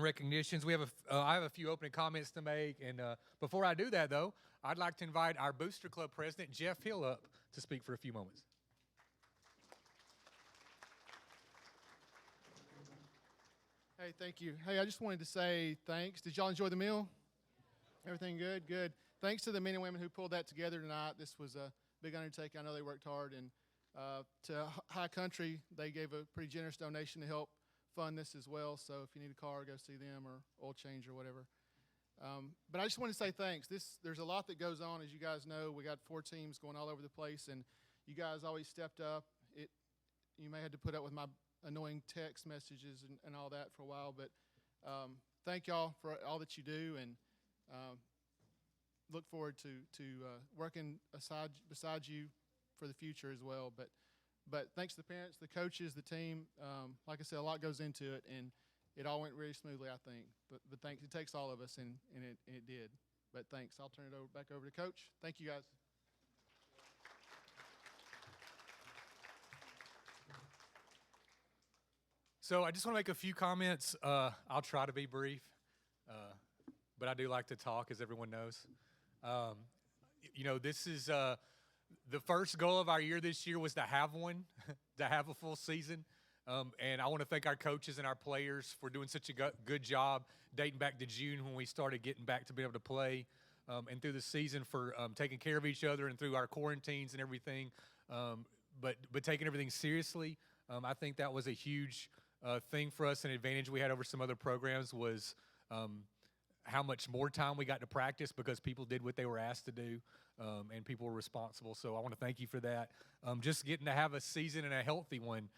and recognitions. I have a few opening comments to make, and before I do that, though, I'd like to invite our Booster Club president, Jeff Hill, up to speak for a few moments. Hey, thank you. Hey, I just wanted to say thanks. Did y'all enjoy the meal? Everything good? Good. Thanks to the men and women who pulled that together tonight. This was a big undertaking. I know they worked hard. And to High Country, they gave a pretty generous donation to help fund this as well. So if you need a car, go see them, or oil change or whatever. But I just want to say thanks. There's a lot that goes on, as you guys know. We got 4 teams going all over the place, and you guys always stepped up. You may have to put up with my annoying text messages and all that for a while, but thank y'all for all that you do, and look forward to working beside you for the future as well. But thanks to the parents, the coaches, the team. Like I said, a lot goes into it, and it all went really smoothly, I think. But thanks. It takes all of us, and it did. But thanks. I'll turn it back over to Coach. Thank you, guys. So I just want to make a few comments. I'll try to be brief, but I do like to talk, as everyone knows. This is the first goal of our year this year was to have one, to have a full season. And I want to thank our coaches and our players for doing such a good job dating back to June when we started getting back to being able to play, and through the season for taking care of each other and through our quarantines and everything, but taking everything seriously. I think that was a huge thing for us. An advantage we had over some other programs was how much more time we got to practice because people did what they were asked to do, and people were responsible. So I want to thank you for that. Just getting to have a season and a healthy one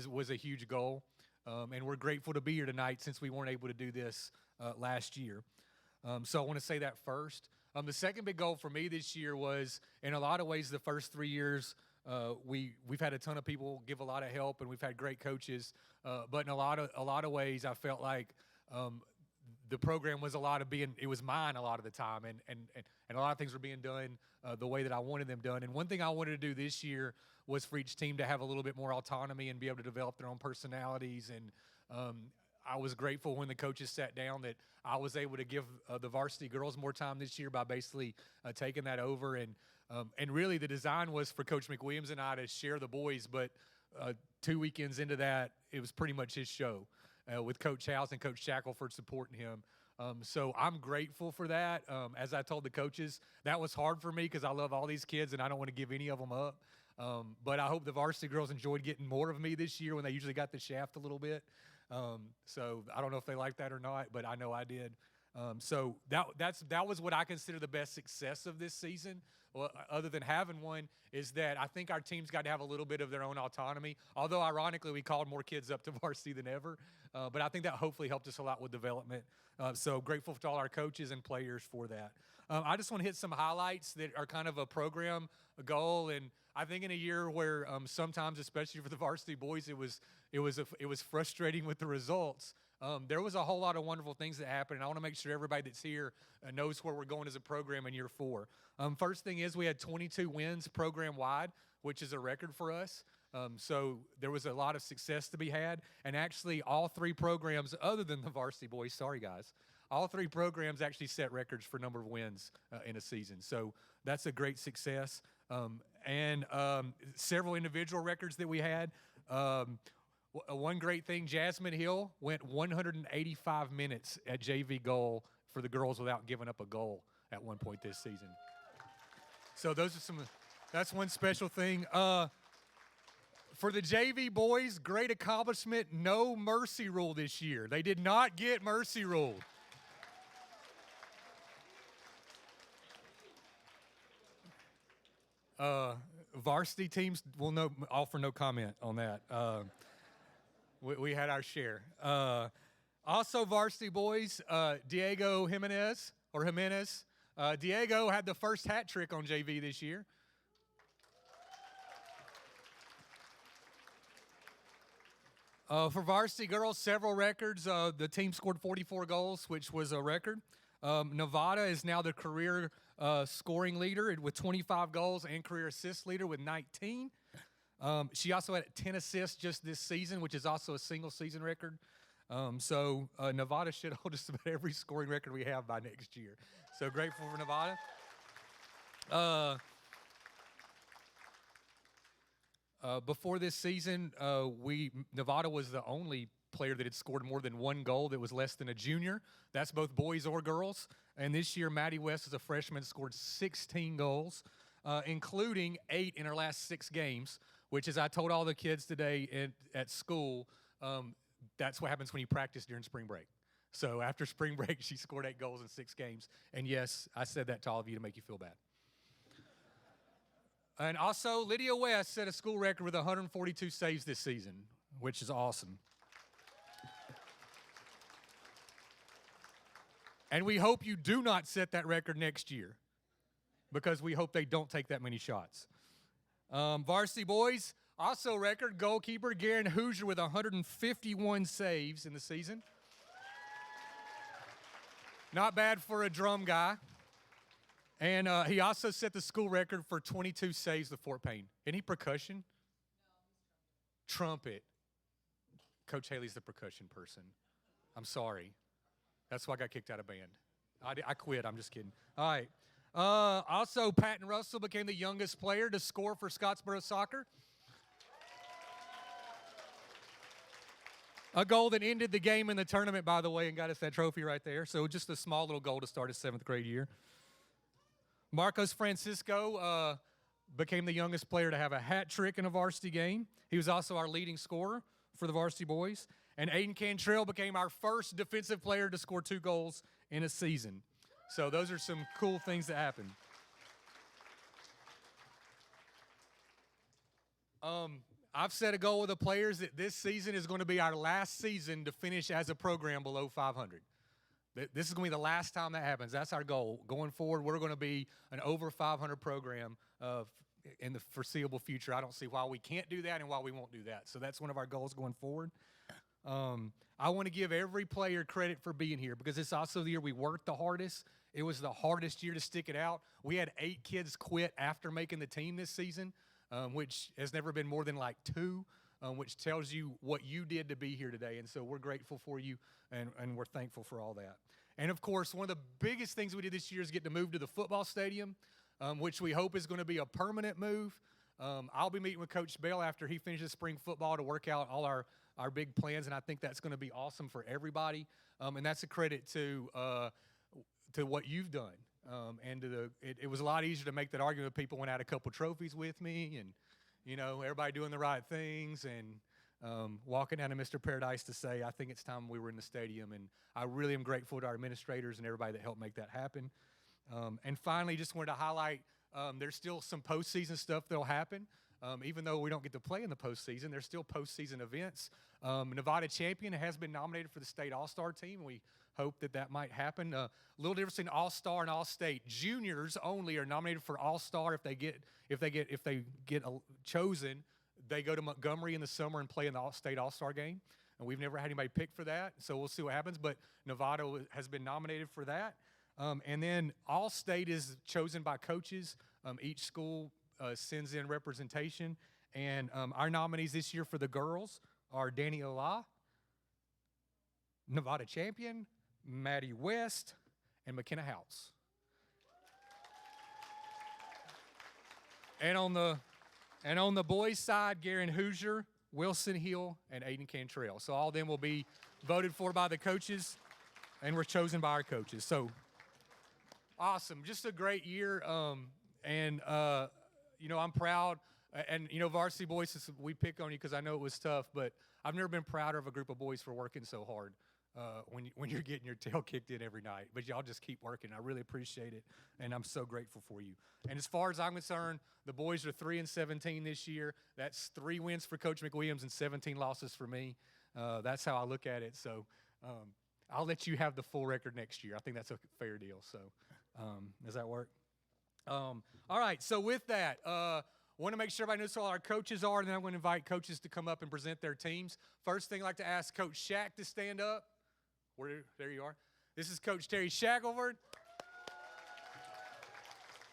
was a huge goal, and we're grateful to be here tonight since we weren't able to do this last year. So I want to say that first. The second big goal for me this year was, in a lot of ways, the first 3 years, we've had a ton of people give a lot of help, and we've had great coaches. But in a lot of ways, I felt like the program was it was mine a lot of the time, and a lot of things were being done the way that I wanted them done. And one thing I wanted to do this year was for each team to have a little bit more autonomy and be able to develop their own personalities. And I was grateful when the coaches sat down that I was able to give the varsity girls more time this year by basically taking that over. And really the design was for Coach McWilliams and I to share the boys, but 2 weekends into that, it was pretty much his show with Coach House and Coach Shackelford supporting him. So I'm grateful for that. As I told the coaches, that was hard for me because I love all these kids and I don't want to give any of them up. But I hope the varsity girls enjoyed getting more of me this year when they usually got the shaft a little bit. So I don't know if they like that or not, but I know I did. So that was what I consider the best success of this season, well, other than having one, is that I think our teams got to have a little bit of their own autonomy. Although, ironically, we called more kids up to varsity than ever. But I think that hopefully helped us a lot with development. So grateful to all our coaches and players for that. I just want to hit some highlights that are kind of a program goal. And I think in a year where sometimes, especially for the varsity boys, it was frustrating with the results. There was a whole lot of wonderful things that happened, and I want to make sure everybody that's here knows where we're going as a program in year 4. First thing is we had 22 wins program-wide, which is a record for us. So there was a lot of success to be had, and actually all 3 programs, other than the varsity boys, sorry guys, all 3 programs actually set records for number of wins in a season. So that's a great success. And several individual records that we had. One great thing, Jasmine Hill went 185 minutes at JV goal for the girls without giving up a goal at one point this season. So that's one special thing. For the JV boys, great accomplishment, no mercy rule this year. They did not get mercy ruled. Varsity teams will offer no comment on that. We had our share. Also, varsity boys, Diego Jimenez. Diego had the first hat trick on JV this year. For varsity girls, several records. The team scored 44 goals, which was a record. Nevada is now the career scoring leader with 25 goals and career assist leader with 19. She also had 10 assists just this season, which is also a single season record. So Nevada should hold just about every scoring record we have by next year. So grateful for Nevada. Before this season, Nevada was the only player that had scored more than one goal that was less than a junior. That's both boys or girls. And this year, Maddie West, as a freshman, scored 16 goals, including 8 in her last 6 games, which, as I told all the kids today at school, that's what happens when you practice during spring break. So after spring break, she scored 8 goals in 6 games. And yes, I said that to all of you to make you feel bad. And also, Lydia West set a school record with 142 saves this season, which is awesome. And we hope you do not set that record next year, because we hope they don't take that many shots. Varsity boys, also record goalkeeper Garen Hoosier with 151 saves in the season. Not bad for a drum guy. And he also set the school record for 22 saves with Fort Payne. Any percussion? No. Trumpet. Coach Haley's the percussion person. I'm sorry. That's why I got kicked out of band. I quit. I'm just kidding. All right. Also, Patton Russell became the youngest player to score for Scottsboro Soccer. A goal that ended the game in the tournament, by the way, and got us that trophy right there. So just a small little goal to start his 7th grade year. Marcos Francisco became the youngest player to have a hat trick in a varsity game. He was also our leading scorer for the varsity boys. And Aiden Cantrell became our first defensive player to score 2 goals in a season. So those are some cool things that happened. I've set a goal with the players that this season is going to be our last season to finish as a program below 500. This is going to be the last time that happens. That's our goal. Going forward, we're going to be an over 500 program in the foreseeable future. I don't see why we can't do that and why we won't do that. So that's one of our goals going forward. I want to give every player credit for being here, because it's also the year we worked the hardest. It was the hardest year to stick it out. We had 8 kids quit after making the team this season, which has never been more than like 2. Which tells you what you did to be here today. And so we're grateful for you, and we're thankful for all that. And, of course, one of the biggest things we did this year is get to move to the football stadium, which we hope is going to be a permanent move. I'll be meeting with Coach Bell after he finishes spring football to work out all our big plans, and I think that's going to be awesome for everybody. And that's a credit to what you've done. And it was a lot easier to make that argument with people when I had a couple trophies with me, and everybody doing the right things, and walking down to Mr. Paradise to say, I think it's time we were in the stadium. And I really am grateful to our administrators and everybody that helped make that happen. And finally, just wanted to highlight, there's still some postseason stuff that'll happen. Even though we don't get to play in the postseason, there's still postseason events. Nevada champion has been nominated for the state all-star team, and we hope that might happen. A little difference in all-star and all-state. Juniors only are nominated for all-star. If they get chosen, they go to Montgomery in the summer and play in the state all-star game. And we've never had anybody pick for that, so we'll see what happens. But Nevada has been nominated for that. And then all-state is chosen by coaches. Each school sends in representation. And our nominees this year for the girls are Danny Ola, Nevada champion, Maddie West, and McKenna House. And on the boys' side, Garen Hoosier, Wilson Hill, and Aiden Cantrell. So all of them will be voted for by the coaches, and we're chosen by our coaches. So awesome. Just a great year. I'm proud. And, varsity boys, we pick on you because I know it was tough, but I've never been prouder of a group of boys for working so hard when you're getting your tail kicked in every night. But y'all just keep working. I really appreciate it, and I'm so grateful for you. And as far as I'm concerned, the boys are 3-17 this year. That's 3 wins for Coach McWilliams and 17 losses for me. That's how I look at it. So I'll let you have the full record next year. I think that's a fair deal. So does that work? All right, so with that, want to make sure everybody knows who all our coaches are, and then I'm going to invite coaches to come up and present their teams. First thing, I'd like to ask Coach Shack to stand up. There you are. This is Coach Terry Shackelford.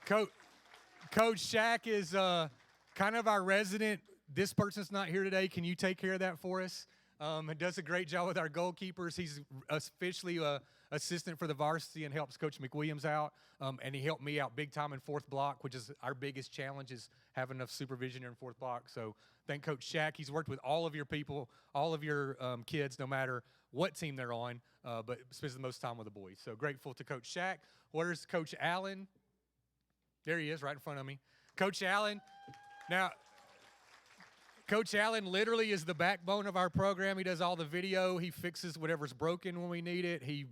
Coach Shack is kind of our resident. This person's not here today. Can you take care of that for us? Does a great job with our goalkeepers. He's officially assistant for the varsity and helps Coach McWilliams out. And he helped me out big time in fourth block, which is our biggest challenge, is having enough supervision in fourth block. So thank Coach Shack. He's worked with all of your people, all of your kids, no matter what team they're on, but spends the most time with the boys. So grateful to Coach Shack. Where's Coach Allen? There he is, right in front of me. Coach Allen. Now, Coach Allen literally is the backbone of our program. He does all the video. He fixes whatever's broken when we need it. He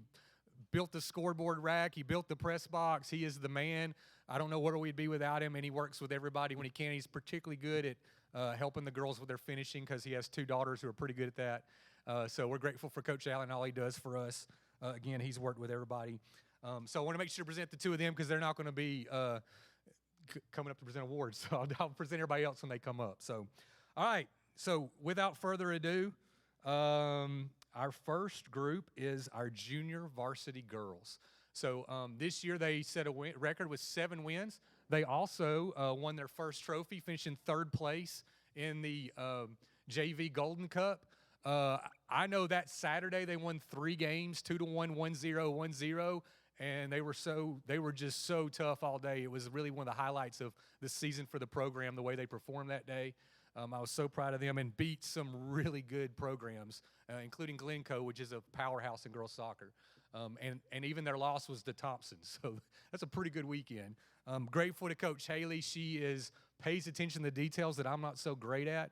built the scoreboard rack. He built the press box. He is the man. I don't know where we'd be without him, and he works with everybody when he can. He's particularly good at helping the girls with their finishing because he has 2 daughters who are pretty good at that. So we're grateful for Coach Allen, all he does for us. Again, he's worked with everybody. So I want to make sure to present the 2 of them because they're not going to be coming up to present awards. So I'll present everybody else when they come up. So, all right. So without further ado, our first group is our junior varsity girls. So this year they set a record with 7 wins. They also won their first trophy, finishing 3rd place in the JV Golden Cup. I know that Saturday they won 3 games, 2-1, 1-0, 1-0. And they were just so tough all day. It was really one of the highlights of the season for the program, the way they performed that day. I was so proud of them and beat some really good programs, including Glencoe, which is a powerhouse in girls soccer. And even their loss was to Thompson. So that's a pretty good weekend. Grateful to Coach Haley. She pays attention to the details that I'm not so great at.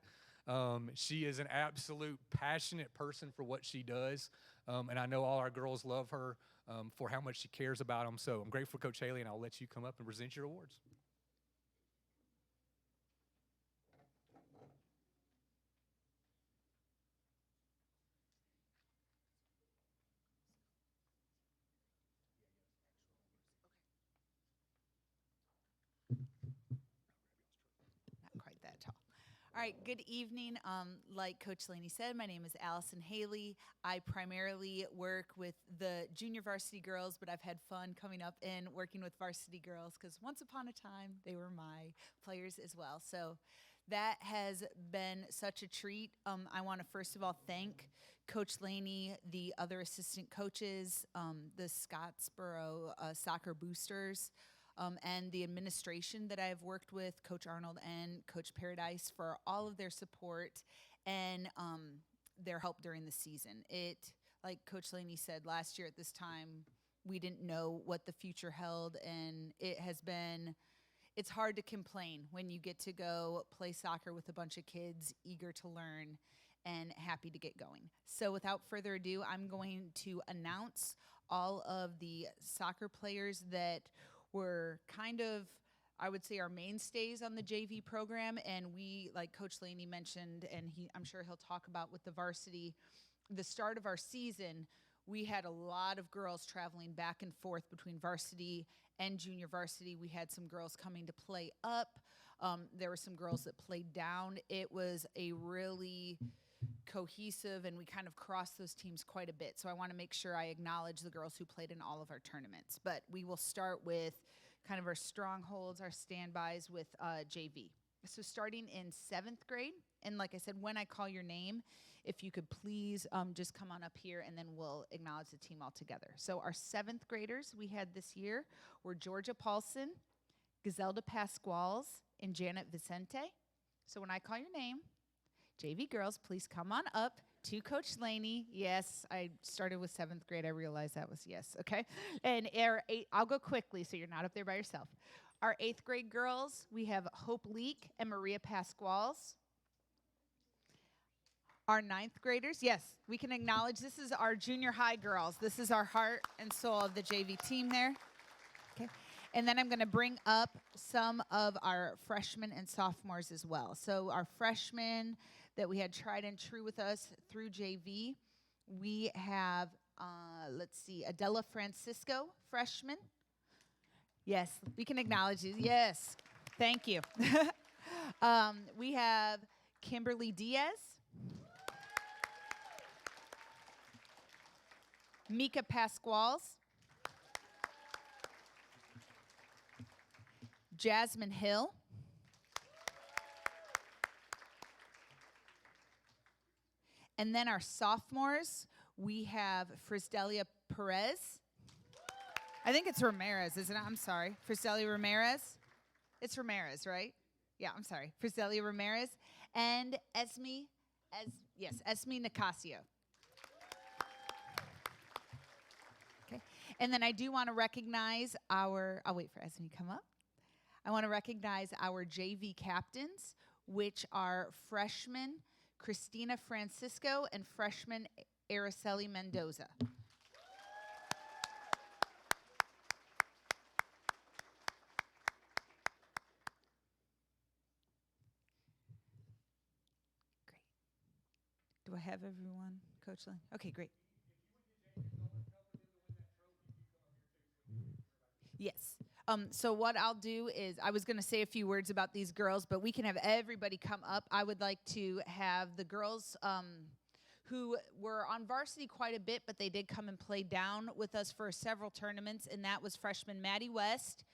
She is an absolute passionate person for what she does. And I know all our girls love her for how much she cares about them. So I'm grateful for Coach Haley, and I'll let you come up and present your awards. Not quite that tall. All right, good evening. Like Coach Laney said, my name is Allison Haley. I primarily work with the junior varsity girls, but I've had fun coming up and working with varsity girls because once upon a time, they were my players as well. So that has been such a treat. I want to first of all thank Coach Laney, the other assistant coaches, the Scottsboro soccer boosters, and the administration that I've worked with, Coach Arnold and Coach Paradise, for all of their support and their help during the season. Like Coach Laney said, last year at this time, we didn't know what the future held, and it's hard to complain when you get to go play soccer with a bunch of kids eager to learn and happy to get going. So without further ado, I'm going to announce all of the soccer players that were kind of, I would say, our mainstays on the JV program. And we, like Coach Laney mentioned, and I'm sure he'll talk about with the varsity, the start of our season, we had a lot of girls traveling back and forth between varsity and junior varsity. We had some girls coming to play up. There were some girls that played down. It was a really cohesive, and we kind of crossed those teams quite a bit. So I want to make sure I acknowledge the girls who played in all of our tournaments. But we will start with kind of our strongholds, our standbys with JV. So starting in 7th grade, and like I said, when I call your name, if you could please just come on up here, and then we'll acknowledge the team all together. So our 7th graders we had this year were Georgia Paulson, Giselda Pasquales, and Janet Vicente. So when I call your name, JV girls, please come on up to Coach Laney. Yes, I started with 7th grade. I realized that was yes, okay? And I'll go quickly so you're not up there by yourself. Our 8th grade girls, we have Hope Leak and Maria Pasquales. Our 9th graders, yes, we can acknowledge this is our junior high girls. This is our heart and soul of the JV team there. Okay. And then I'm going to bring up some of our freshmen and sophomores as well. So our freshmen that we had tried and true with us through JV, we have, Adela Francisco, freshman. Yes, we can acknowledge you. Yes, thank you. We have Kimberly Diaz. Mika Pasquales. Jasmine Hill. And then our sophomores, we have Frisdelia Perez. I think it's Ramirez, isn't it? I'm sorry. Frisdelia Ramirez. It's Ramirez, right? Yeah, I'm sorry. Frisdelia Ramirez. And Esme Nicasio. Okay. And then I do want to recognize I'll wait for Esme to come up. I want to recognize our JV captains, which are freshman Christina Francisco and freshman Araceli Mendoza. Great. Do I have everyone, Coach Lynn? Okay, great. Yes. So what I'll do is I was going to say a few words about these girls, but we can have everybody come up. I would like to have the girls who were on varsity quite a bit, but they did come and play down with us for several tournaments, and that was freshman Maddie West.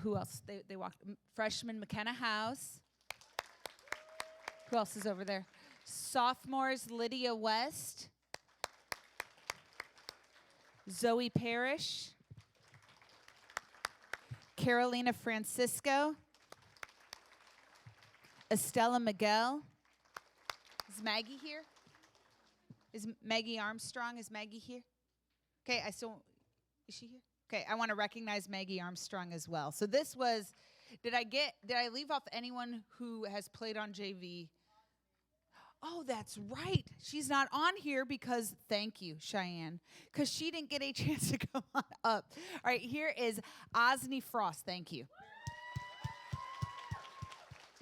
Who else? They walked. Freshman McKenna House. Who else is over there? Sophomores Lydia West. Zoe Parrish, Carolina Francisco, Estella Miguel. Is Maggie here? Is Maggie Armstrong? Is Maggie here? Okay, is she here? Okay, I want to recognize Maggie Armstrong as well. So this was, did I leave off anyone who has played on JV? Oh, that's right. She's not on here because, thank you, Cheyenne, because she didn't get a chance to come on up. All right, here is Osney Frost. Thank you.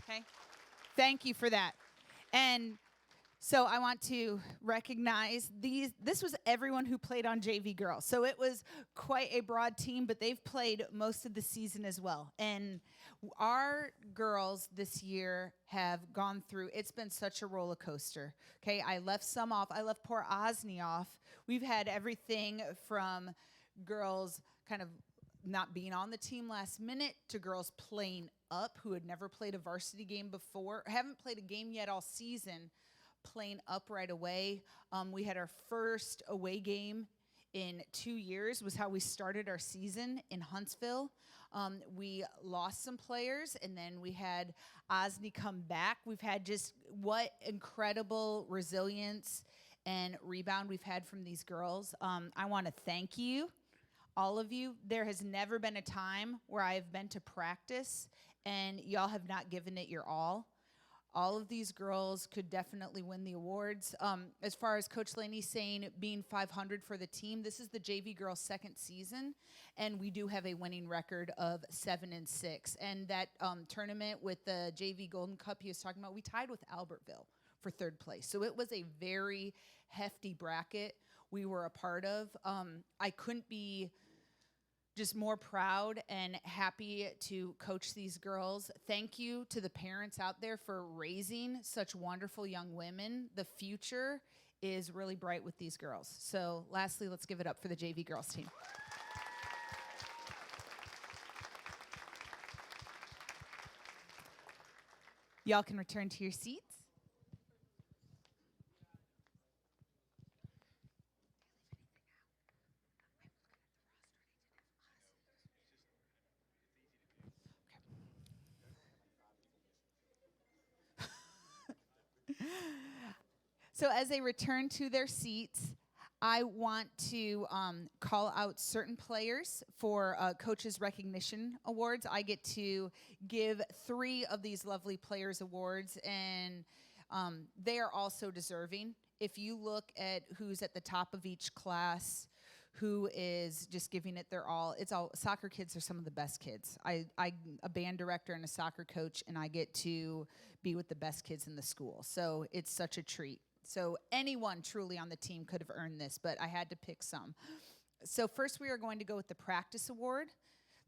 Okay. Thank you for that. And so I want to recognize this was everyone who played on JV Girls. So it was quite a broad team, but they've played most of the season as well. And our girls this year have gone through, it's been such a roller coaster. Okay, I left some off. I left poor Osney off. We've had everything from girls kind of not being on the team last minute to girls playing up who had never played a varsity game before, haven't played a game yet all season, playing up right away. We had our first away game in 2 years was how we started our season in Huntsville. We lost some players, and then we had Osney come back. We've had just what incredible resilience and rebound we've had from these girls. I want to thank you, all of you. There has never been a time where I have been to practice and y'all have not given it your all. All of these girls could definitely win the awards. As far as Coach Laney saying being 500 for the team, this is the JV girls' second season, and we do have a winning record of 7-6. And that tournament with the JV Golden Cup he was talking about, we tied with Albertville for third place. So it was a very hefty bracket we were a part of. I couldn't be just more proud and happy to coach these girls. Thank you to the parents out there for raising such wonderful young women. The future is really bright with these girls. So lastly, let's give it up for the JV girls team. Y'all can return to your seats. So as they return to their seats, I want to call out certain players for Coaches Recognition Awards. I get to give 3 of these lovely players awards, and they are also deserving. If you look at who's at the top of each class, who is just giving it their all, it's all soccer kids are some of the best kids. I'm a band director and a soccer coach, and I get to be with the best kids in the school. So it's such a treat. So anyone truly on the team could have earned this, but I had to pick some. So first we are going to go with the Practice Award.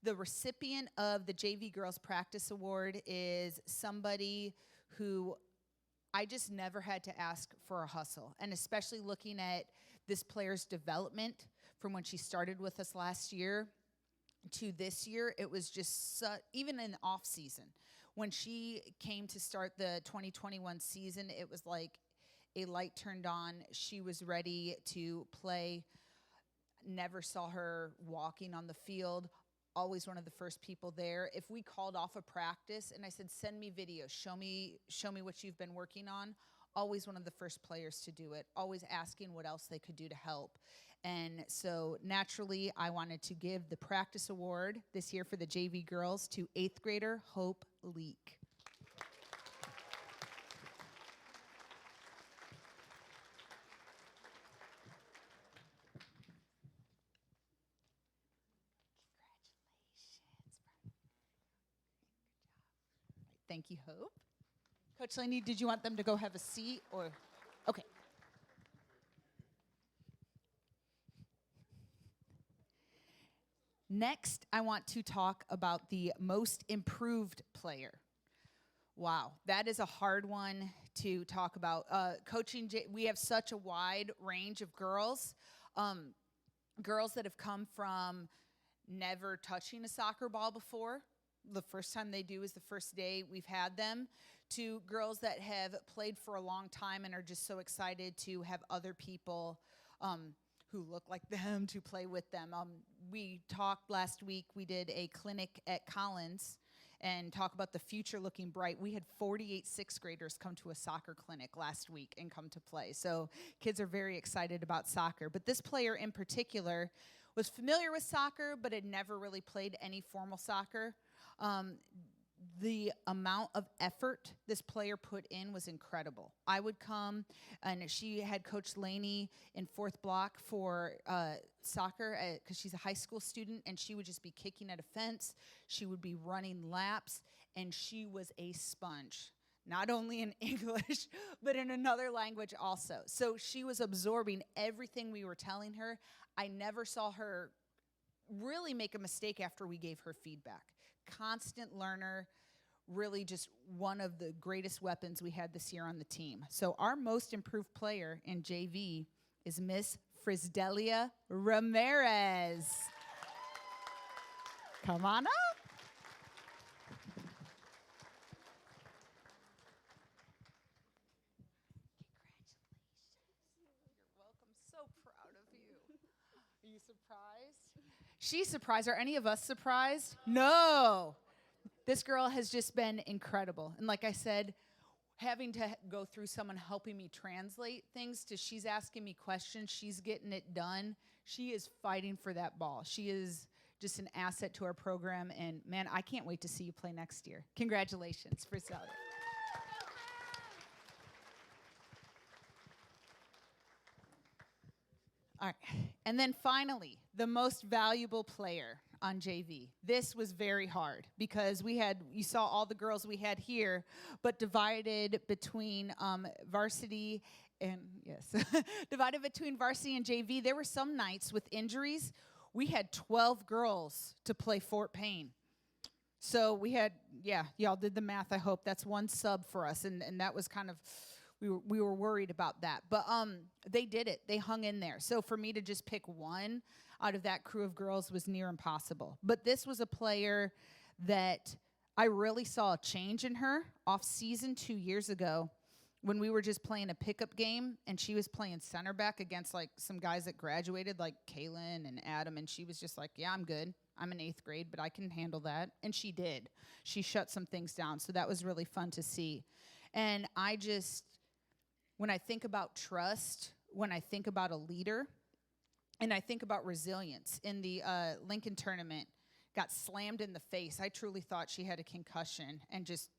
The recipient of the JV Girls Practice Award is somebody who I just never had to ask for a hustle, and especially looking at this player's development from when she started with us last year to this year, it was just even in the off season. When she came to start the 2021 season, it was like a light turned on. She was ready to play. Never saw her walking on the field. Always one of the first people there. If we called off a practice and I said, send me videos, show me what you've been working on, always one of the first players to do it, always asking what else they could do to help. And so naturally, I wanted to give the practice award this year for the JV girls to 8th grader Hope Leak. Thank you, Hope. Coach Laney, did you want them to go have a seat or? Okay. Next, I want to talk about the most improved player. Wow, that is a hard one to talk about. Coaching, we have such a wide range of girls. Girls that have come from never touching a soccer ball before. The first time they do is the first day we've had them, to girls that have played for a long time and are just so excited to have other people who look like them to play with them. We talked last week, we did a clinic at Collins and talk about the future looking bright. We had 48 sixth graders come to a soccer clinic last week and come to play. So kids are very excited about soccer. But this player in particular was familiar with soccer, but had never really played any formal soccer. The amount of effort this player put in was incredible. I would come, and she had Coach Laney in 4th block for soccer because she's a high school student, and she would just be kicking at a fence. She would be running laps, and she was a sponge, not only in English, but in another language also. So she was absorbing everything we were telling her. I never saw her really make a mistake after we gave her feedback. Constant learner, really just one of the greatest weapons we had this year on the team. So our most improved player in JV is Miss Frisdelia Ramirez. Come on up. Congratulations. You're welcome. So proud of you. Are you surprised? She's surprised. Are any of us surprised? No. This girl has just been incredible. And like I said, having to go through someone helping me translate things to she's asking me questions, she's getting it done. She is fighting for that ball. She is just an asset to our program. And, man, I can't wait to see you play next year. Congratulations, Frisdelia. All right. And then finally, the most valuable player on JV. This was very hard because you saw all the girls we had here, but divided between varsity and, yes, divided between varsity and JV. There were some nights with injuries. We had 12 girls to play Fort Payne. So we had, y'all did the math, I hope. That's one sub for us, and that was kind of, we were worried about that. But they did it. They hung in there. So for me to just pick one out of that crew of girls was near impossible. But this was a player that I really saw a change in her off season 2 years ago when we were just playing a pickup game, and she was playing center back against like some guys that graduated, like Kaylin and Adam, and she was just like, yeah, I'm good. I'm in 8th grade, but I can handle that. And she did. She shut some things down. So that was really fun to see. And when I think about trust, when I think about a leader, and I think about resilience, in the Lincoln tournament, got slammed in the face. I truly thought she had a concussion and just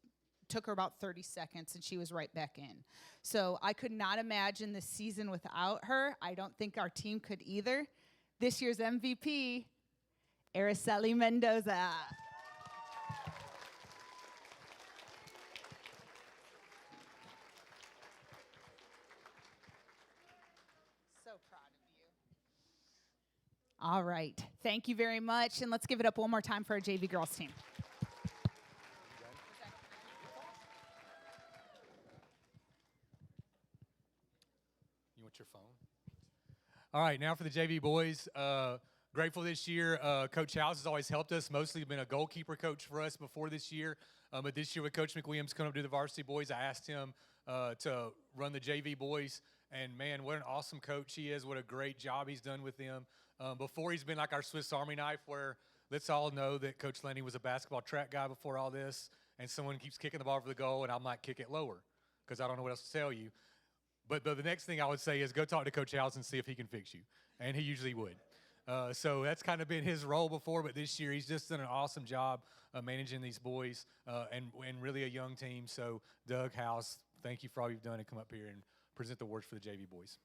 took her about 30 seconds, and she was right back in. So I could not imagine this season without her. I don't think our team could either. This year's MVP, Araceli Mendoza. All right. Thank you very much. And let's give it up one more time for our JV girls team. You want your phone? All right, now for the JV boys. Grateful this year. Coach House has always helped us. Mostly been a goalkeeper coach for us before this year. But this year with Coach McWilliams coming up to the varsity boys, I asked him to run the JV boys. And, man, what an awesome coach he is. What a great job he's done with them. Before, he's been like our Swiss Army knife, where let's all know that Coach Laney was a basketball track guy before all this, and someone keeps kicking the ball for the goal, and I might kick it lower because I don't know what else to tell you. But the next thing I would say is go talk to Coach House and see if he can fix you. And he usually would. So that's kind of been his role before, but this year he's just done an awesome job managing these boys and really a young team. So, Doug, House, thank you for all you've done, and come up here and present the awards for the JV boys.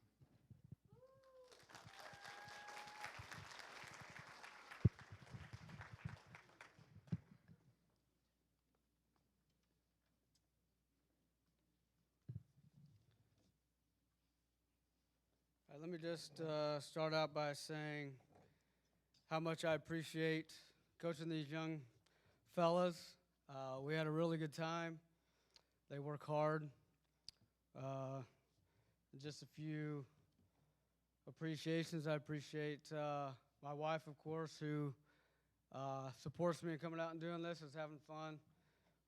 Let me just start out by saying how much I appreciate coaching these young fellas. We had a really good time. They work hard. Just a few appreciations. I appreciate my wife, of course, who supports me in coming out and doing this, is having fun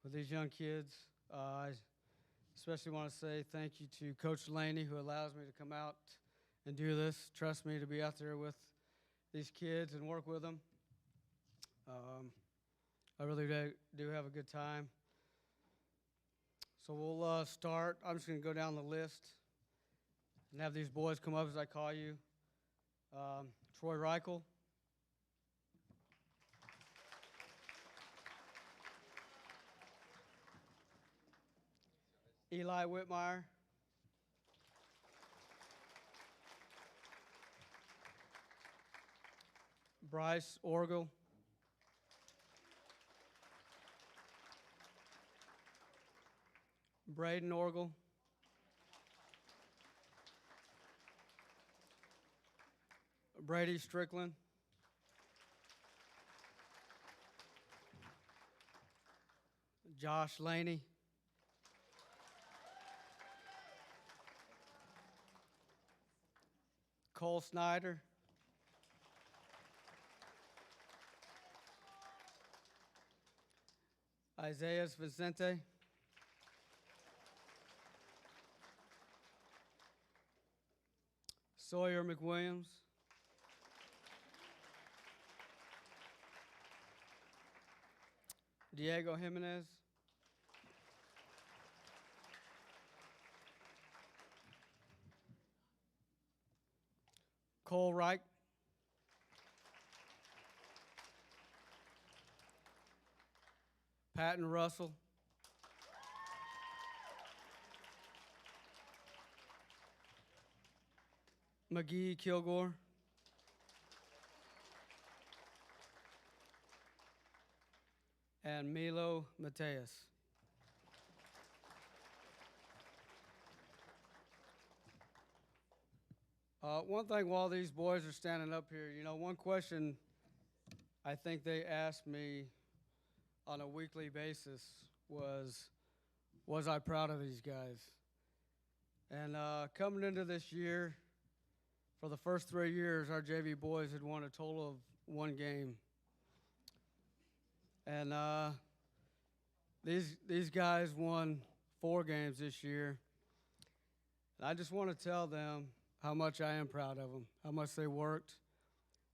with these young kids. I especially want to say thank you to Coach Laney, who allows me to come out and do this. Trust me to be out there with these kids and work with them. I really do have a good time. So we'll start. I'm just going to go down the list and have these boys come up as I call you. Troy Reichel. Eli Whitmire. Bryce Orgel. Braden Orgel. Brady Strickland. Josh Laney. Cole Snyder. Isaiah Vicente. Sawyer McWilliams. Diego Jimenez. Cole Wright. Patton Russell. McGee Kilgore. And Milo Mateus. One thing while these boys are standing up here, one question I think they asked me on a weekly basis was I proud of these guys? And coming into this year, for the first 3 years, our JV boys had won a total of 1 game. And these guys won 4 games this year. And I just want to tell them how much I am proud of them, how much they worked,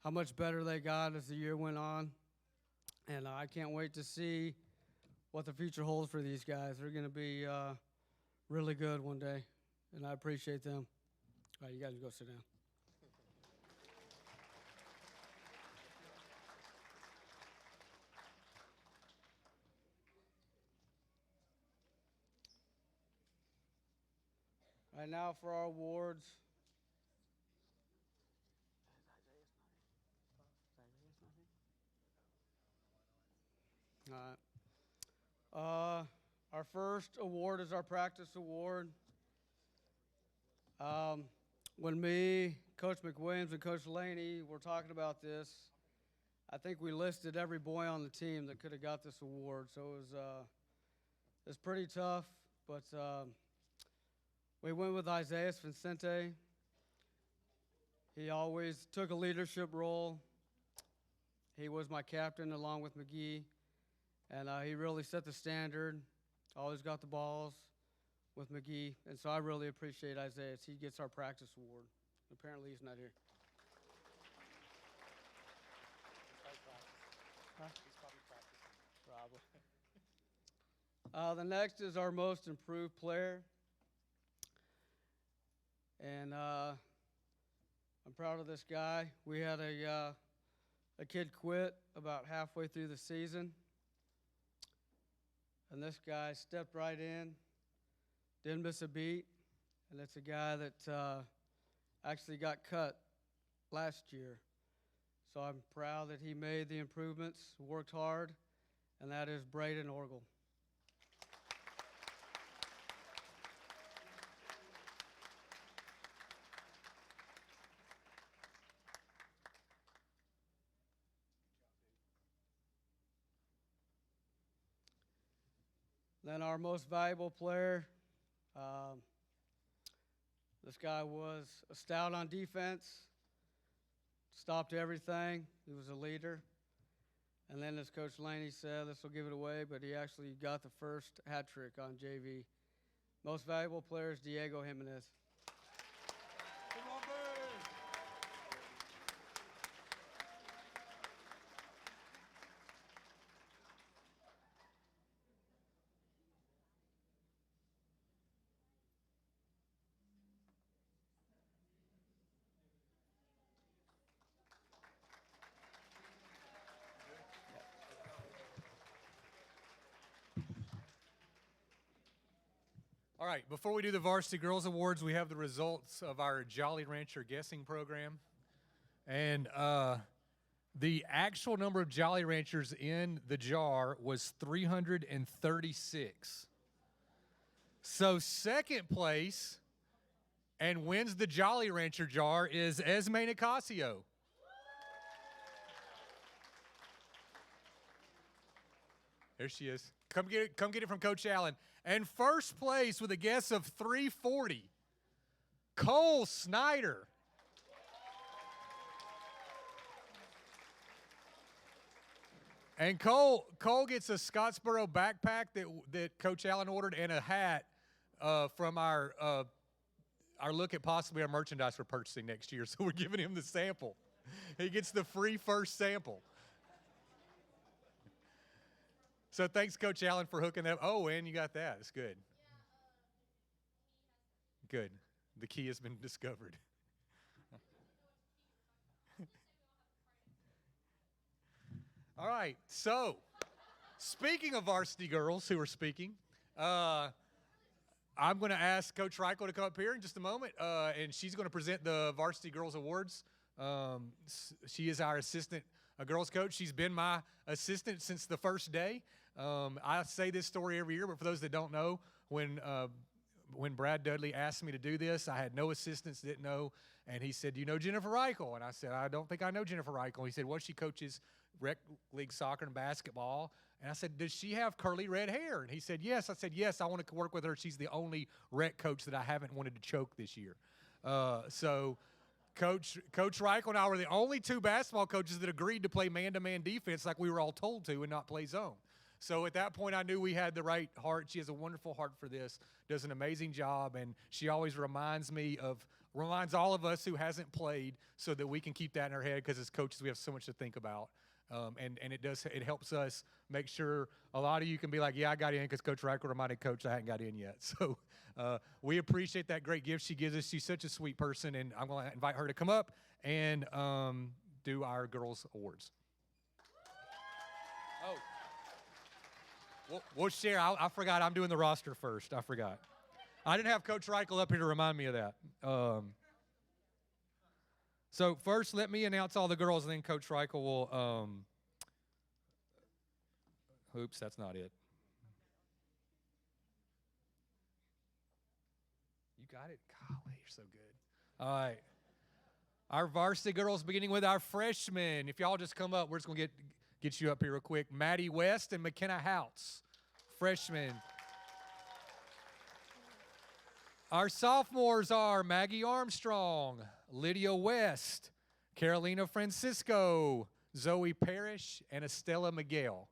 how much better they got as the year went on. And I can't wait to see what the future holds for these guys. They're going to be really good one day, and I appreciate them. All right, you guys can go sit down. All right, now for our awards. All right. Our first award is our practice award. When me, Coach McWilliams, and Coach Laney were talking about this, I think we listed every boy on the team that could have got this award. So it was pretty tough, but we went with Isaiah Vicente. He always took a leadership role. He was my captain along with McGee, and he really set the standard. Always got the balls with McGee, and so I really appreciate Isaiah. He gets our practice award. Apparently he's not here. Huh? Probably. The next is our most improved player, and I'm proud of this guy. We had a kid quit about halfway through the season, and this guy stepped right in, didn't miss a beat, and it's a guy that actually got cut last year. So I'm proud that he made the improvements, worked hard, and that is Braden Orgel. Then our most valuable player, this guy was a stout on defense, stopped everything. He was a leader. And then, as Coach Laney said, this will give it away, but he actually got the first hat trick on JV. Most valuable player is Diego Jimenez. All right, before we do the Varsity Girls Awards, we have the results of our Jolly Rancher guessing program. And the actual number of Jolly Ranchers in the jar was 336. So second place and wins the Jolly Rancher jar is Esme Nicasio. There she is. Come get it from Coach Allen. And first place with a guess of 340, Cole Snyder. And Cole gets a Scottsboro backpack that Coach Allen ordered and a hat from our look at possibly our merchandise we're purchasing next year. So we're giving him the sample. He gets the free first sample. So thanks, Coach Allen, for hooking that up. Oh, and you got that. That's good. Good. The key has been discovered. All right. So, speaking of varsity girls who are speaking, I'm going to ask Coach Reichel to come up here in just a moment, and she's going to present the Varsity Girls Awards. She is our assistant girls coach. She's been my assistant since the first day. I say this story every year, but for those that don't know, when Brad Dudley asked me to do this, I had no assistants, didn't know, and he said, "Do you know Jennifer Reichel?" And I said, "I don't think I know Jennifer Reichel." He said, "Well, she coaches rec league soccer and basketball." And I said, "Does she have curly red hair?" And he said, "Yes." I said, "Yes, I want to work with her. She's the only rec coach that I haven't wanted to choke this year." So Coach Reichel and I were the only two basketball coaches that agreed to play man-to-man defense like we were all told to and not play zone. So at that point, I knew we had the right heart. She has a wonderful heart for this, does an amazing job, and she always reminds all of us who hasn't played so that we can keep that in our head because as coaches, we have so much to think about. And it helps us make sure a lot of you can be like, "Yeah, I got in," because Coach Reichel reminded Coach I hadn't got in yet. So we appreciate that great gift she gives us. She's such a sweet person, and I'm going to invite her to come up and do our girls' awards. Oh. We'll share. I forgot I'm doing the roster first. I forgot. I didn't have Coach Reichel up here to remind me of that. So first, let me announce all the girls, and then Coach Reichel will oops, that's not it. You got it? Golly, you're so good. All right. Our varsity girls, beginning with our freshmen. If y'all just come up, we're just going to get you up here real quick. Maddie West and McKenna Houts, freshmen. Our sophomores are Maggie Armstrong, Lydia West, Carolina Francisco, Zoe Parrish, and Estella Miguel.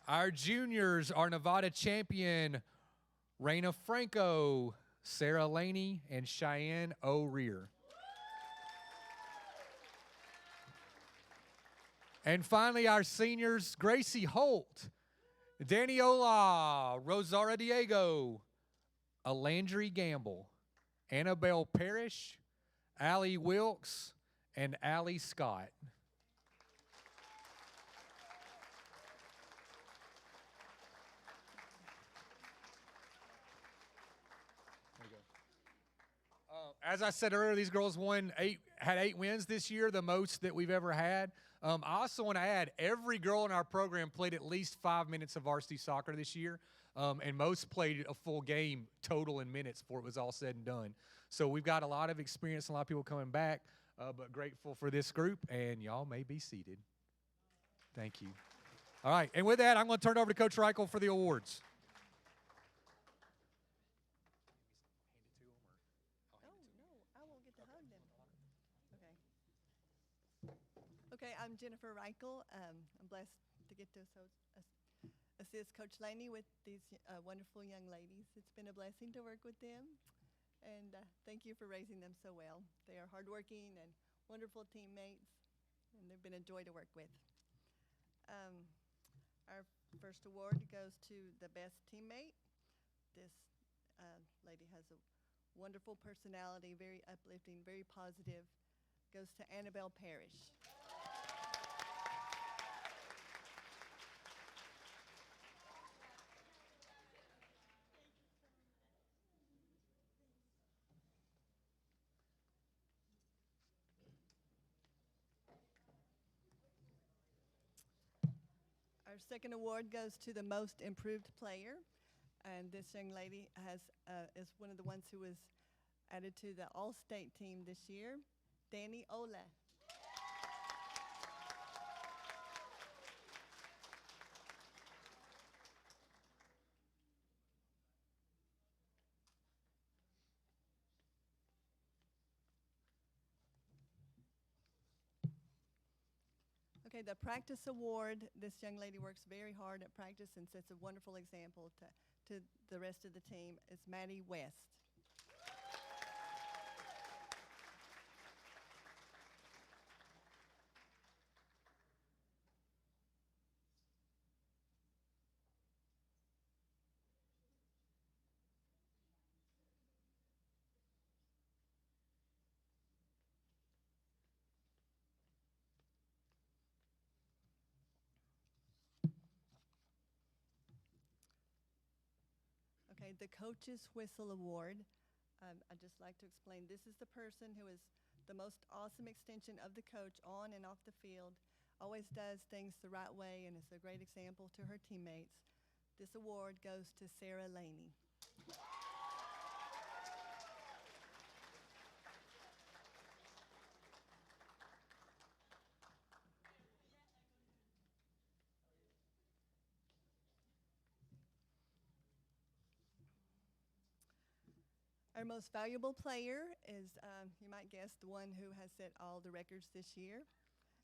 Our juniors are Nevada champion Raina Franco, Sarah Laney, and Cheyenne O'Rear. And finally, our seniors, Gracie Holt, Daniola, Rosara Diego, Alandry Gamble, Annabelle Parrish, Allie Wilkes, and Allie Scott. As I said earlier, these girls had 8 wins this year, the most that we've ever had. I also want to add, every girl in our program played at least 5 minutes of varsity soccer this year, and most played a full game total in minutes before it was all said and done. So we've got a lot of experience, and a lot of people coming back, but grateful for this group, and y'all may be seated. Thank you. All right, and with that, I'm going to turn it over to Coach Reichel for the awards. Okay, I'm Jennifer Reichel. I'm blessed to get to assist Coach Laney with these wonderful young ladies. It's been a blessing to work with them, and thank you for raising them so well. They are hardworking and wonderful teammates, and they've been a joy to work with. Our first award goes to the best teammate. This lady has a wonderful personality, very uplifting, very positive. Goes to Annabelle Parrish. Our second award goes to the most improved player, and this young lady is one of the ones who was added to the All-State team this year, Danny Ola. Okay, the practice award, this young lady works very hard at practice and sets a wonderful example to the rest of the team, is Maddie West. Okay, the Coach's Whistle Award. I'd just like to explain, this is the person who is the most awesome extension of the coach on and off the field, always does things the right way, and is a great example to her teammates. This award goes to Sarah Laney. Our most valuable player is, you might guess, the one who has set all the records this year,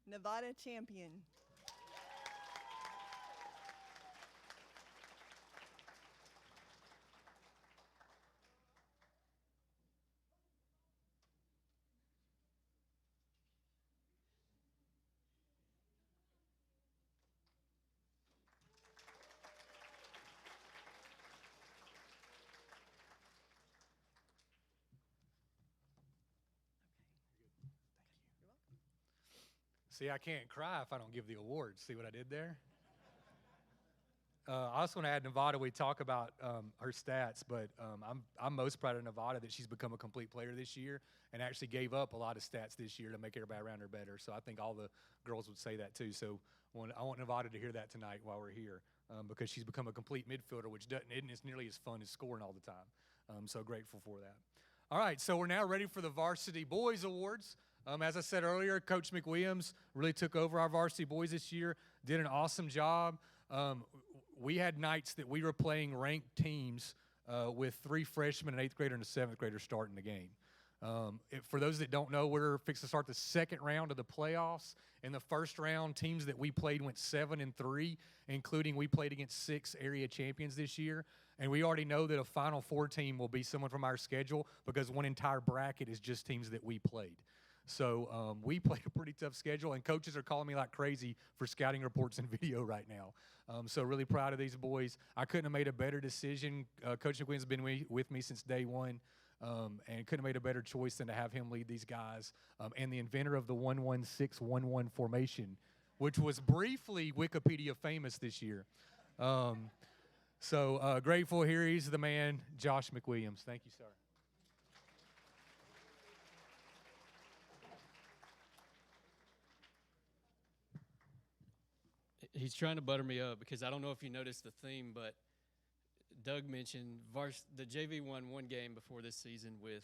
Nevada champion. See, I can't cry if I don't give the awards. See what I did there? I also want to add Nevada. We talk about her stats, but I'm most proud of Nevada that she's become a complete player this year and actually gave up a lot of stats this year to make everybody around her better. So I think all the girls would say that too. So I want Nevada to hear that tonight while we're here because she's become a complete midfielder, which isn't nearly as fun as scoring all the time. So grateful for that. All right, so we're now ready for the Varsity Boys Awards. As I said earlier, Coach McWilliams really took over our varsity boys this year, did an awesome job. We had nights that we were playing ranked teams with 3 freshmen, an 8th grader, and a 7th grader starting the game. For those that don't know, we're fixing to start the second round of the playoffs. In the first round, teams that we played went 7-3, including we played against 6 area champions this year. And we already know that a Final Four team will be someone from our schedule because one entire bracket is just teams that we played. So we played a pretty tough schedule, and coaches are calling me like crazy for scouting reports and video right now. So really proud of these boys. I couldn't have made a better decision. Coach McQuinn's been with me since day one, and couldn't have made a better choice than to have him lead these guys. And the inventor of the 1-1-6-1-1 formation, which was briefly Wikipedia famous this year. So grateful. Here he's the man, Josh McWilliams. Thank you, sir. He's trying to butter me up because I don't know if you noticed the theme, but Doug mentioned the JV won one game before this season with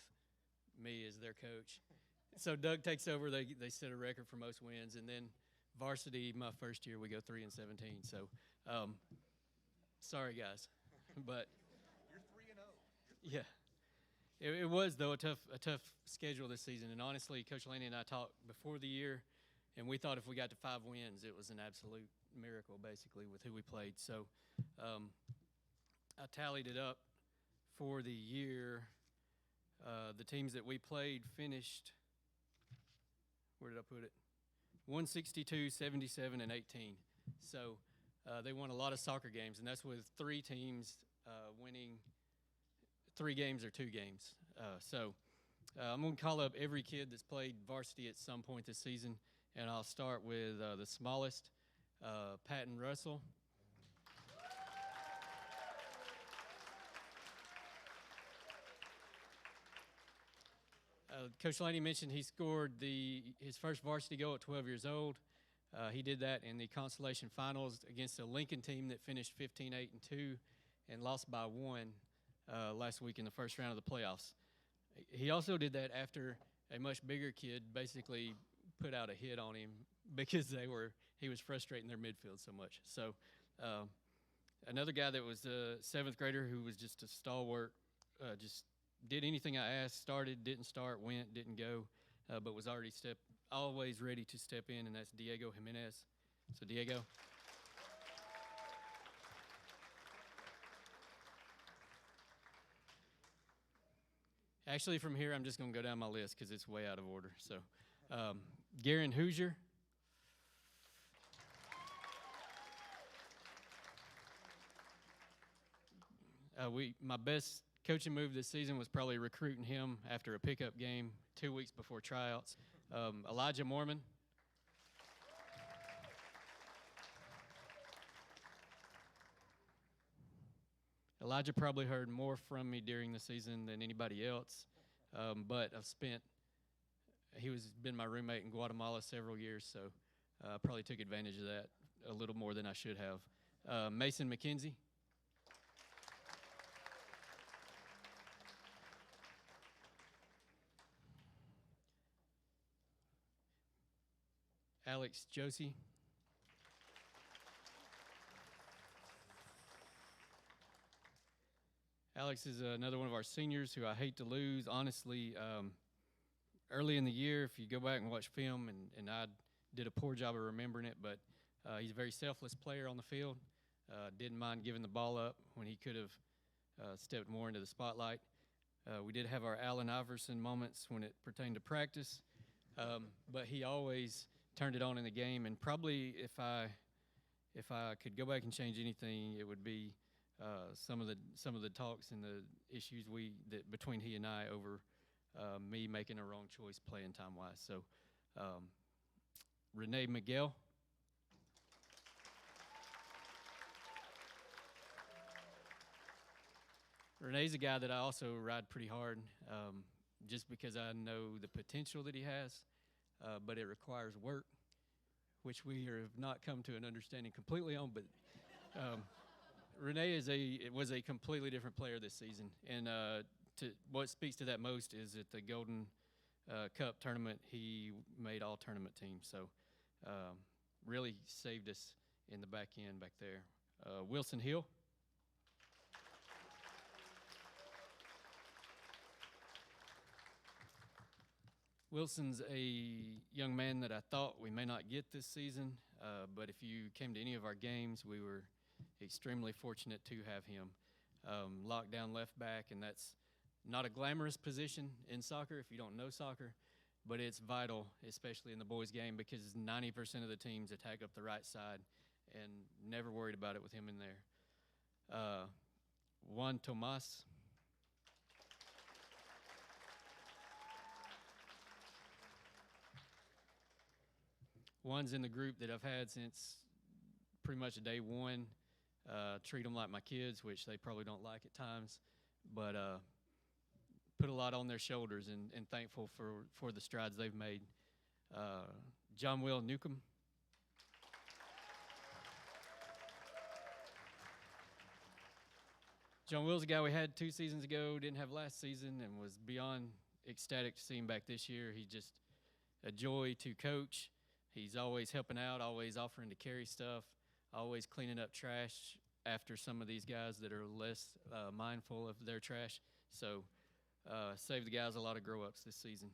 me as their coach. So Doug takes over. They set a record for most wins, and then varsity, my first year, we go 3-17. So sorry guys, but You're 3-0. yeah, it was though a tough schedule this season. And honestly, Coach Laney and I talked before the year, and we thought if we got to 5 wins, it was an absolute miracle, basically, with who we played. So I tallied it up for the year. The teams that we played finished, where did I put it? 162, 77, and 18. So they won a lot of soccer games, and that's with 3 teams winning 3 games or 2 games. So I'm going to call up every kid that's played varsity at some point this season, and I'll start with the smallest, Patton Russell. Coach Laney mentioned he scored his first varsity goal at 12 years old. He did that in the consolation finals against a Lincoln team that finished 15-8-2 and lost by 1 last week in the first round of the playoffs. He also did that after a much bigger kid basically put out a hit on him because he was frustrating their midfield so much. So another guy that was a 7th grader who was just a stalwart, just did anything I asked, started, didn't start, went, didn't go, but was always ready to step in, and that's Diego Jimenez. So Diego. Actually, from here, I'm just going to go down my list because it's way out of order. So Garen Hoosier. My best coaching move this season was probably recruiting him after a pickup game 2 weeks before tryouts. Elijah Mormon. Elijah probably heard more from me during the season than anybody else, but he's been my roommate in Guatemala several years, so I probably took advantage of that a little more than I should have. Mason McKenzie. Alex Josie. Alex is another one of our seniors who I hate to lose. Honestly, early in the year, if you go back and watch film, and I did a poor job of remembering it, but he's a very selfless player on the field. Didn't mind giving the ball up when he could have stepped more into the spotlight. We did have our Allen Iverson moments when it pertained to practice, but he always turned it on in the game. And probably if I could go back and change anything, it would be some of the talks and the issues between he and I over me making a wrong choice playing time wise. So Renee Miguel. Renee's a guy that I also ride pretty hard, just because I know the potential that he has, but it requires work, which we have not come to an understanding completely on. But Renee was a completely different player this season, and what speaks to that most is at the Golden Cup tournament, he made all tournament teams. So really saved us in the back end back there. Wilson Hill. Wilson's a young man that I thought we may not get this season, but if you came to any of our games, we were extremely fortunate to have him. Lockdown left back, and that's not a glamorous position in soccer if you don't know soccer, but it's vital, especially in the boys' game, because 90% of the teams attack up the right side, and never worried about it with him in there. Juan Tomas. Juan's in the group that I've had since pretty much day one. Treat them like my kids, which they probably don't like at times, but put a lot on their shoulders, and thankful for the strides they've made. John Will Newcomb. John Will's a guy we had 2 seasons ago, didn't have last season, and was beyond ecstatic to see him back this year. He's just a joy to coach. He's always helping out, always offering to carry stuff, always cleaning up trash after some of these guys that are less mindful of their trash. So saved the guys a lot of grow-ups this season.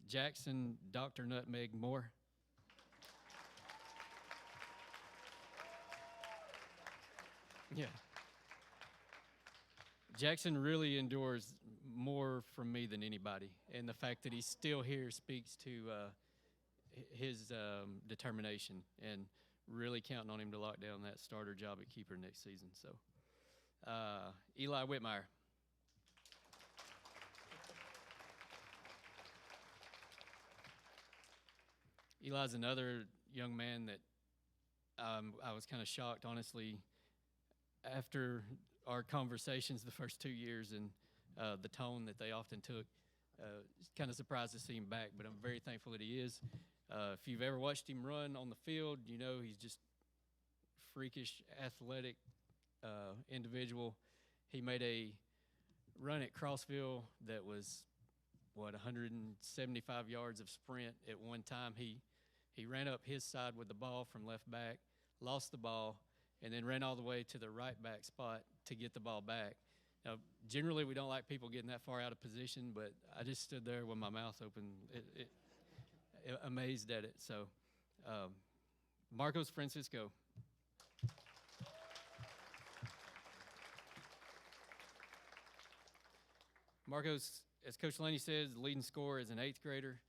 Jackson Dr. Nutmeg Moore. Yeah. Jackson really endures more from me than anybody, and the fact that he's still here speaks to his determination, and really counting on him to lock down that starter job at keeper next season. So, Eli Whitmire. Eli's another young man that I was kind of shocked, honestly, after our conversations the first 2 years and the tone that they often took. Kind of surprised to see him back, but I'm very thankful that he is. If you've ever watched him run on the field, you know he's just freakish, athletic individual. He made a run at Crossville that was, 175 yards of sprint at one time. He ran up his side with the ball from left back, lost the ball, and then ran all the way to the right back spot to get the ball back. Now, generally, we don't like people getting that far out of position, but I just stood there with my mouth open, amazed at it. So, Marcos Francisco. Marcos, as Coach Laney says, the leading scorer is an 8th grader.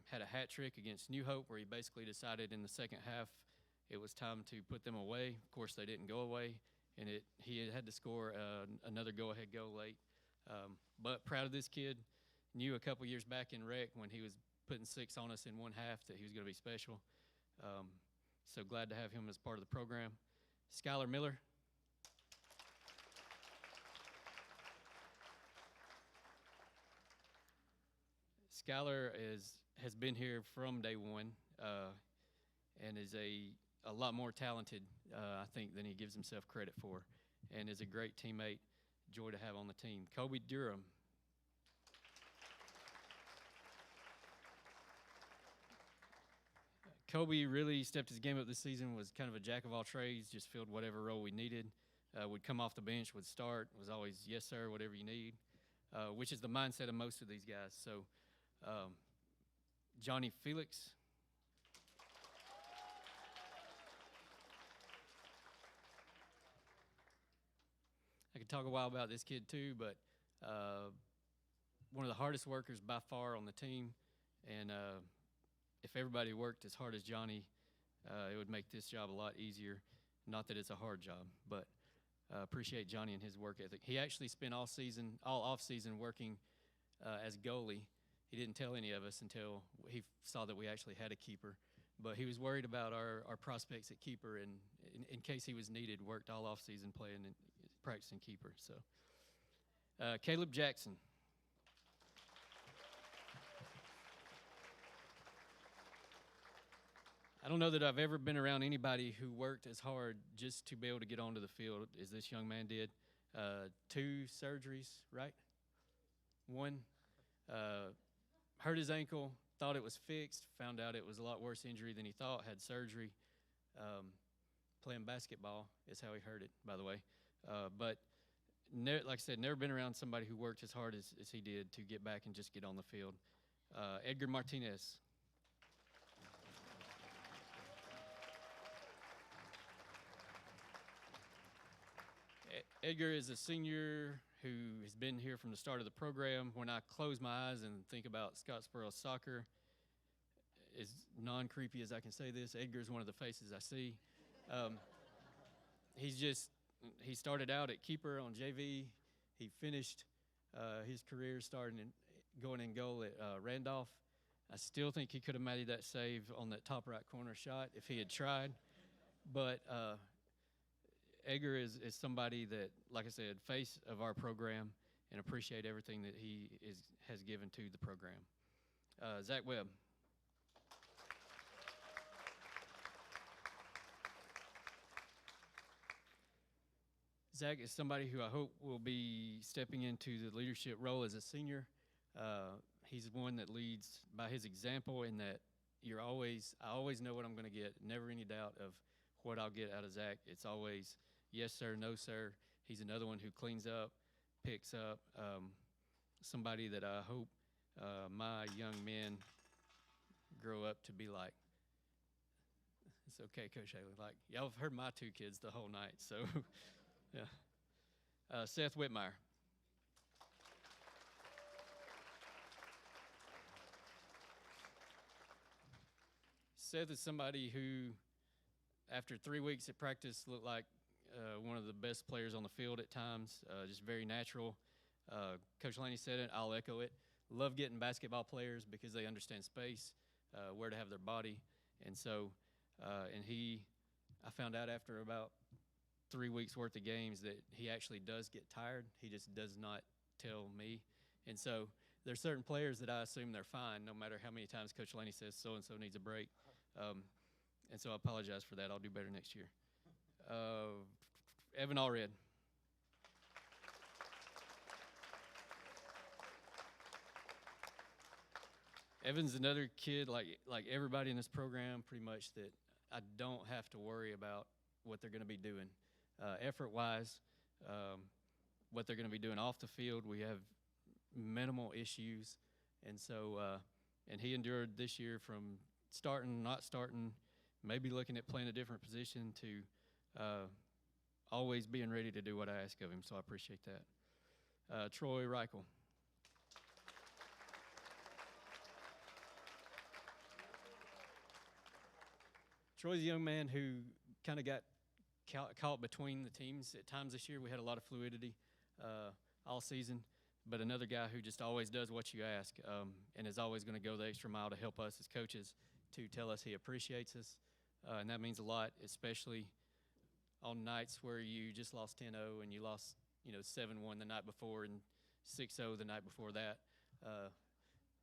Had a hat trick against New Hope where he basically decided in the second half it was time to put them away. Of course, they didn't go away, and he had to score another go-ahead goal late. But proud of this kid. Knew a couple years back in rec when he was putting 6 on us in one half that he was going to be special. So glad to have him as part of the program. Skylar Miller. Skylar has been here from day one and is a lot more talented, I think, than he gives himself credit for, and is a great teammate, joy to have on the team. Kobe Durham. Kobe really stepped his game up this season, was kind of a jack of all trades, just filled whatever role we needed. Would come off the bench, would start, was always, yes, sir, whatever you need, which is the mindset of most of these guys. So, Johnny Felix. I could talk a while about this kid too, but one of the hardest workers by far on the team, and if everybody worked as hard as Johnny, it would make this job a lot easier. Not that it's a hard job, but appreciate Johnny and his work ethic. He actually spent all off season working as goalie. He didn't tell any of us until he saw that we actually had a keeper. But he was worried about our prospects at keeper, and in case he was needed, worked all off season playing and practicing keeper. So, Caleb Jackson. I don't know that I've ever been around anybody who worked as hard just to be able to get onto the field as this young man did. 2 surgeries, right? 1. Hurt his ankle, thought it was fixed, found out it was a lot worse injury than he thought, had surgery. Playing basketball is how he hurt it, by the way. But like I said, never been around somebody who worked as hard as he did to get back and just get on the field. Edgar Martinez. Edgar is a senior who has been here from the start of the program. When I close my eyes and think about Scottsboro soccer, as non-creepy as I can say this, Edgar is one of the faces I see. He started out at keeper on JV. He finished his career going in goal at Randolph. I still think he could have made that save on that top right corner shot if he had tried. But Edgar is somebody that, like I said, face of our program, and appreciate everything that he has given to the program. Zach Webb. Zach is somebody who I hope will be stepping into the leadership role as a senior. He's one that leads by his example, in that I always know what I'm going to get. Never any doubt of what I'll get out of Zach. It's always yes, sir, no, sir. He's another one who cleans up, picks up, somebody that I hope my young men grow up to be like. It's okay, Coach Haley. Like, y'all have heard my two kids the whole night, so yeah. Seth Whitmire. Seth is somebody who, after 3 weeks at practice, looked like one of the best players on the field at times, just very natural. Coach Laney said it, I'll echo it. Love getting basketball players because they understand space, where to have their body. And so, I found out after about 3 weeks worth of games that he actually does get tired. He just does not tell me. And so there's certain players that I assume they're fine no matter how many times Coach Laney says so-and-so needs a break. And so I apologize for that. I'll do better next year. Evan Allred. Evan's another kid like everybody in this program pretty much that I don't have to worry about what they're going to be doing. Effort-wise, what they're going to be doing off the field, we have minimal issues. And so, and he endured this year from starting, not starting, maybe looking at playing a different position to always being ready to do what I ask of him. So I appreciate that. Troy Reichel. Troy's a young man who kind of got caught between the teams at times this year. We had a lot of fluidity all season, but another guy who just always does what you ask and is always going to go the extra mile to help us as coaches, to tell us he appreciates us, and that means a lot, especially on nights where you just lost 10-0 and you lost 7-1 the night before and 6-0 the night before that,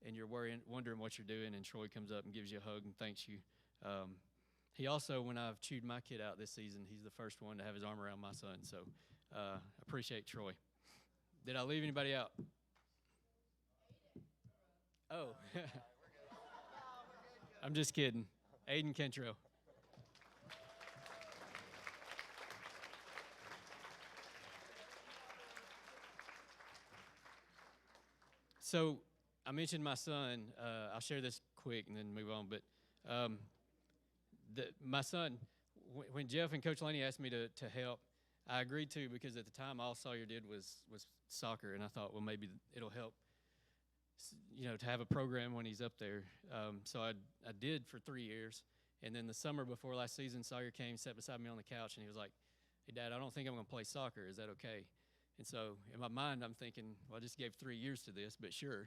and you're wondering what you're doing, and Troy comes up and gives you a hug and thanks you. He also, when I've chewed my kid out this season, he's the first one to have his arm around my son. So appreciate Troy. Did I leave anybody out? Oh. I'm just kidding. Aiden Kentrell. So I mentioned my son. I'll share this quick and then move on. But my son, when Jeff and Coach Laney asked me to help, I agreed to, because at the time all Sawyer did was soccer, and I thought, well, maybe it'll help, to have a program when he's up there. So I did for 3 years, and then the summer before last season, Sawyer came, sat beside me on the couch, and he was like, "Hey, Dad, I don't think I'm going to play soccer. Is that okay?" And so in my mind, I'm thinking, well, I just gave 3 years to this, but sure,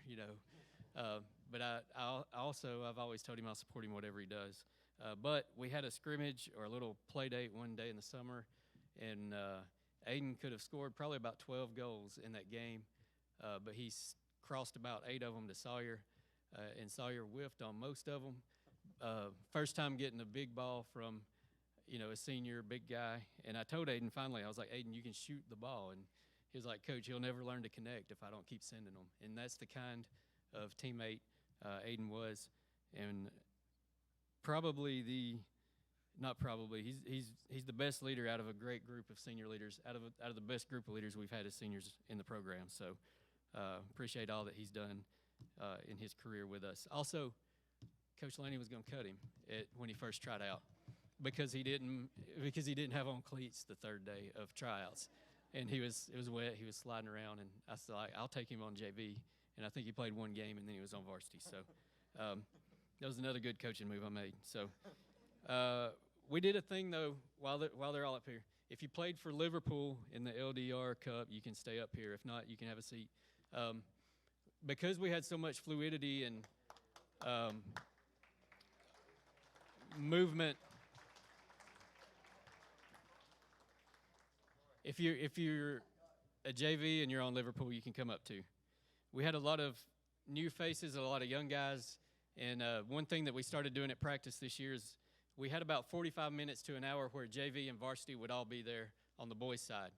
But I've always told him I'll support him whatever he does. But we had a scrimmage or a little play date one day in the summer, and Aiden could have scored probably about 12 goals in that game, but he crossed about 8 of them to Sawyer, and Sawyer whiffed on most of them. First time getting a big ball from, a senior, big guy. And I told Aiden finally, I was like, "Aiden, you can shoot the ball." And he was like, "Coach, he'll never learn to connect if I don't keep sending them." And that's the kind of teammate Aiden was. And probably not probably. He's the best leader out of a great group of senior leaders, out of the best group of leaders we've had as seniors in the program. So appreciate all that he's done in his career with us. Also, Coach Laney was going to cut him when he first tried out because he didn't have on cleats the third day of tryouts, and it was wet. He was sliding around, and I said, I'll take him on JV, and I think he played one game, and then he was on varsity. So that was another good coaching move I made. So we did a thing though while they're all up here. If you played for Liverpool in the LDR Cup, you can stay up here. If not, you can have a seat. Because we had so much fluidity and movement. If you're a JV and you're on Liverpool, you can come up too. We had a lot of new faces, a lot of young guys, and one thing that we started doing at practice this year is we had about 45 minutes to an hour where JV and varsity would all be there on the boys' side.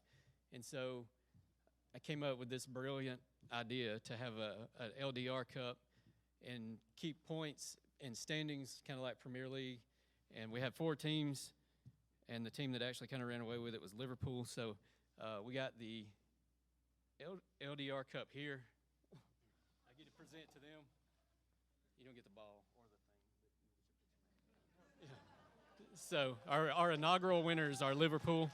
And so I came up with this brilliant idea to have an LDR Cup and keep points and standings kind of like Premier League. And we had 4 teams, and the team that actually kind of ran away with it was Liverpool. So we got the LDR Cup here. I get to present to them. You don't get the ball or the thing. Yeah. So our inaugural winners are Liverpool.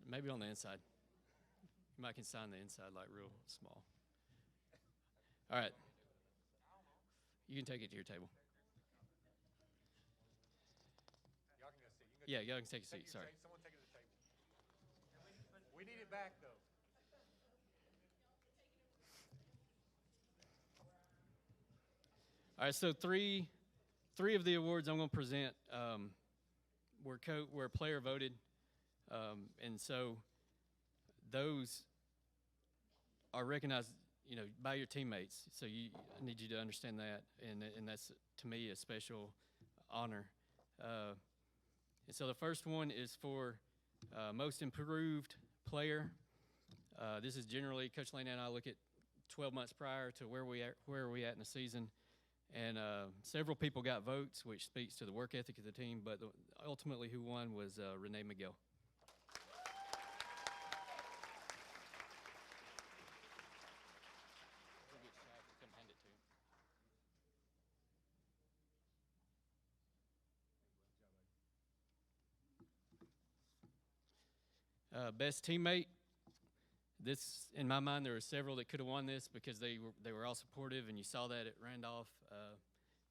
Maybe on the inside. You might can sign the inside like real small. All right. You can take it to your table. Y'all can go sit. Yeah, y'all can take a seat. Sorry. Someone take it to the table. We need it back, though. All right, so three of the awards I'm going to present were player voted. And so those are recognized, by your teammates. So I need you to understand that, and that's to me a special honor. And so the first one is for most improved player. This is generally Coach Lane and I look at 12 months prior to where are we at in the season, and several people got votes, which speaks to the work ethic of the team. But ultimately, who won was Renee Miguel. Best teammate. This, in my mind, there were several that could have won this because they were all supportive, and you saw that at Randolph.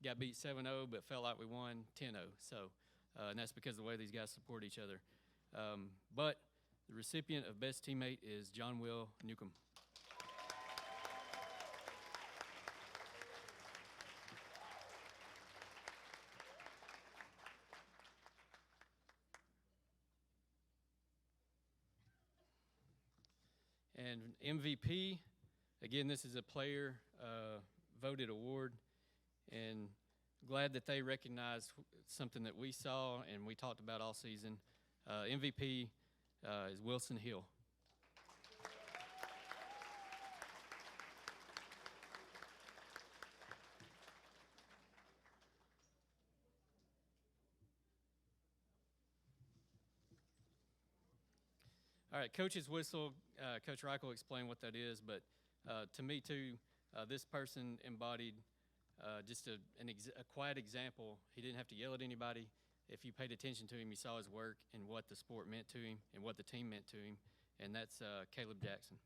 Got beat 7-0, but felt like we won 10-0. So, and that's because of the way these guys support each other. But the recipient of best teammate is John Will Newcomb. And MVP, again, this is a player voted award, and glad that they recognize something that we saw and we talked about all season. MVP is Wilson Hill. All right, coach's whistle. Coach Reich will explain what that is, but to me too, this person embodied just a quiet example. He didn't have to yell at anybody. If you paid attention to him, you saw his work and what the sport meant to him and what the team meant to him, and that's Caleb Jackson.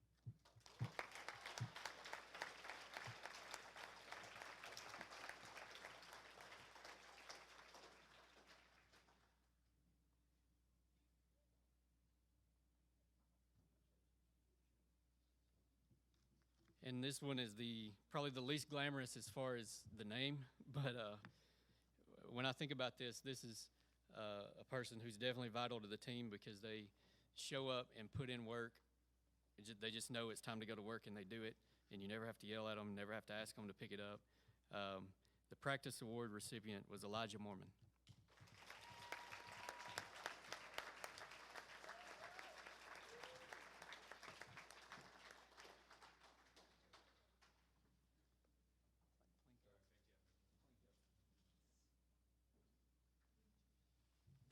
And this one is probably the least glamorous as far as the name, but when I think about this is a person who's definitely vital to the team because they show up and put in work. They just know it's time to go to work, and they do it, and you never have to yell at them, never have to ask them to pick it up. The practice award recipient was Elijah Mormon.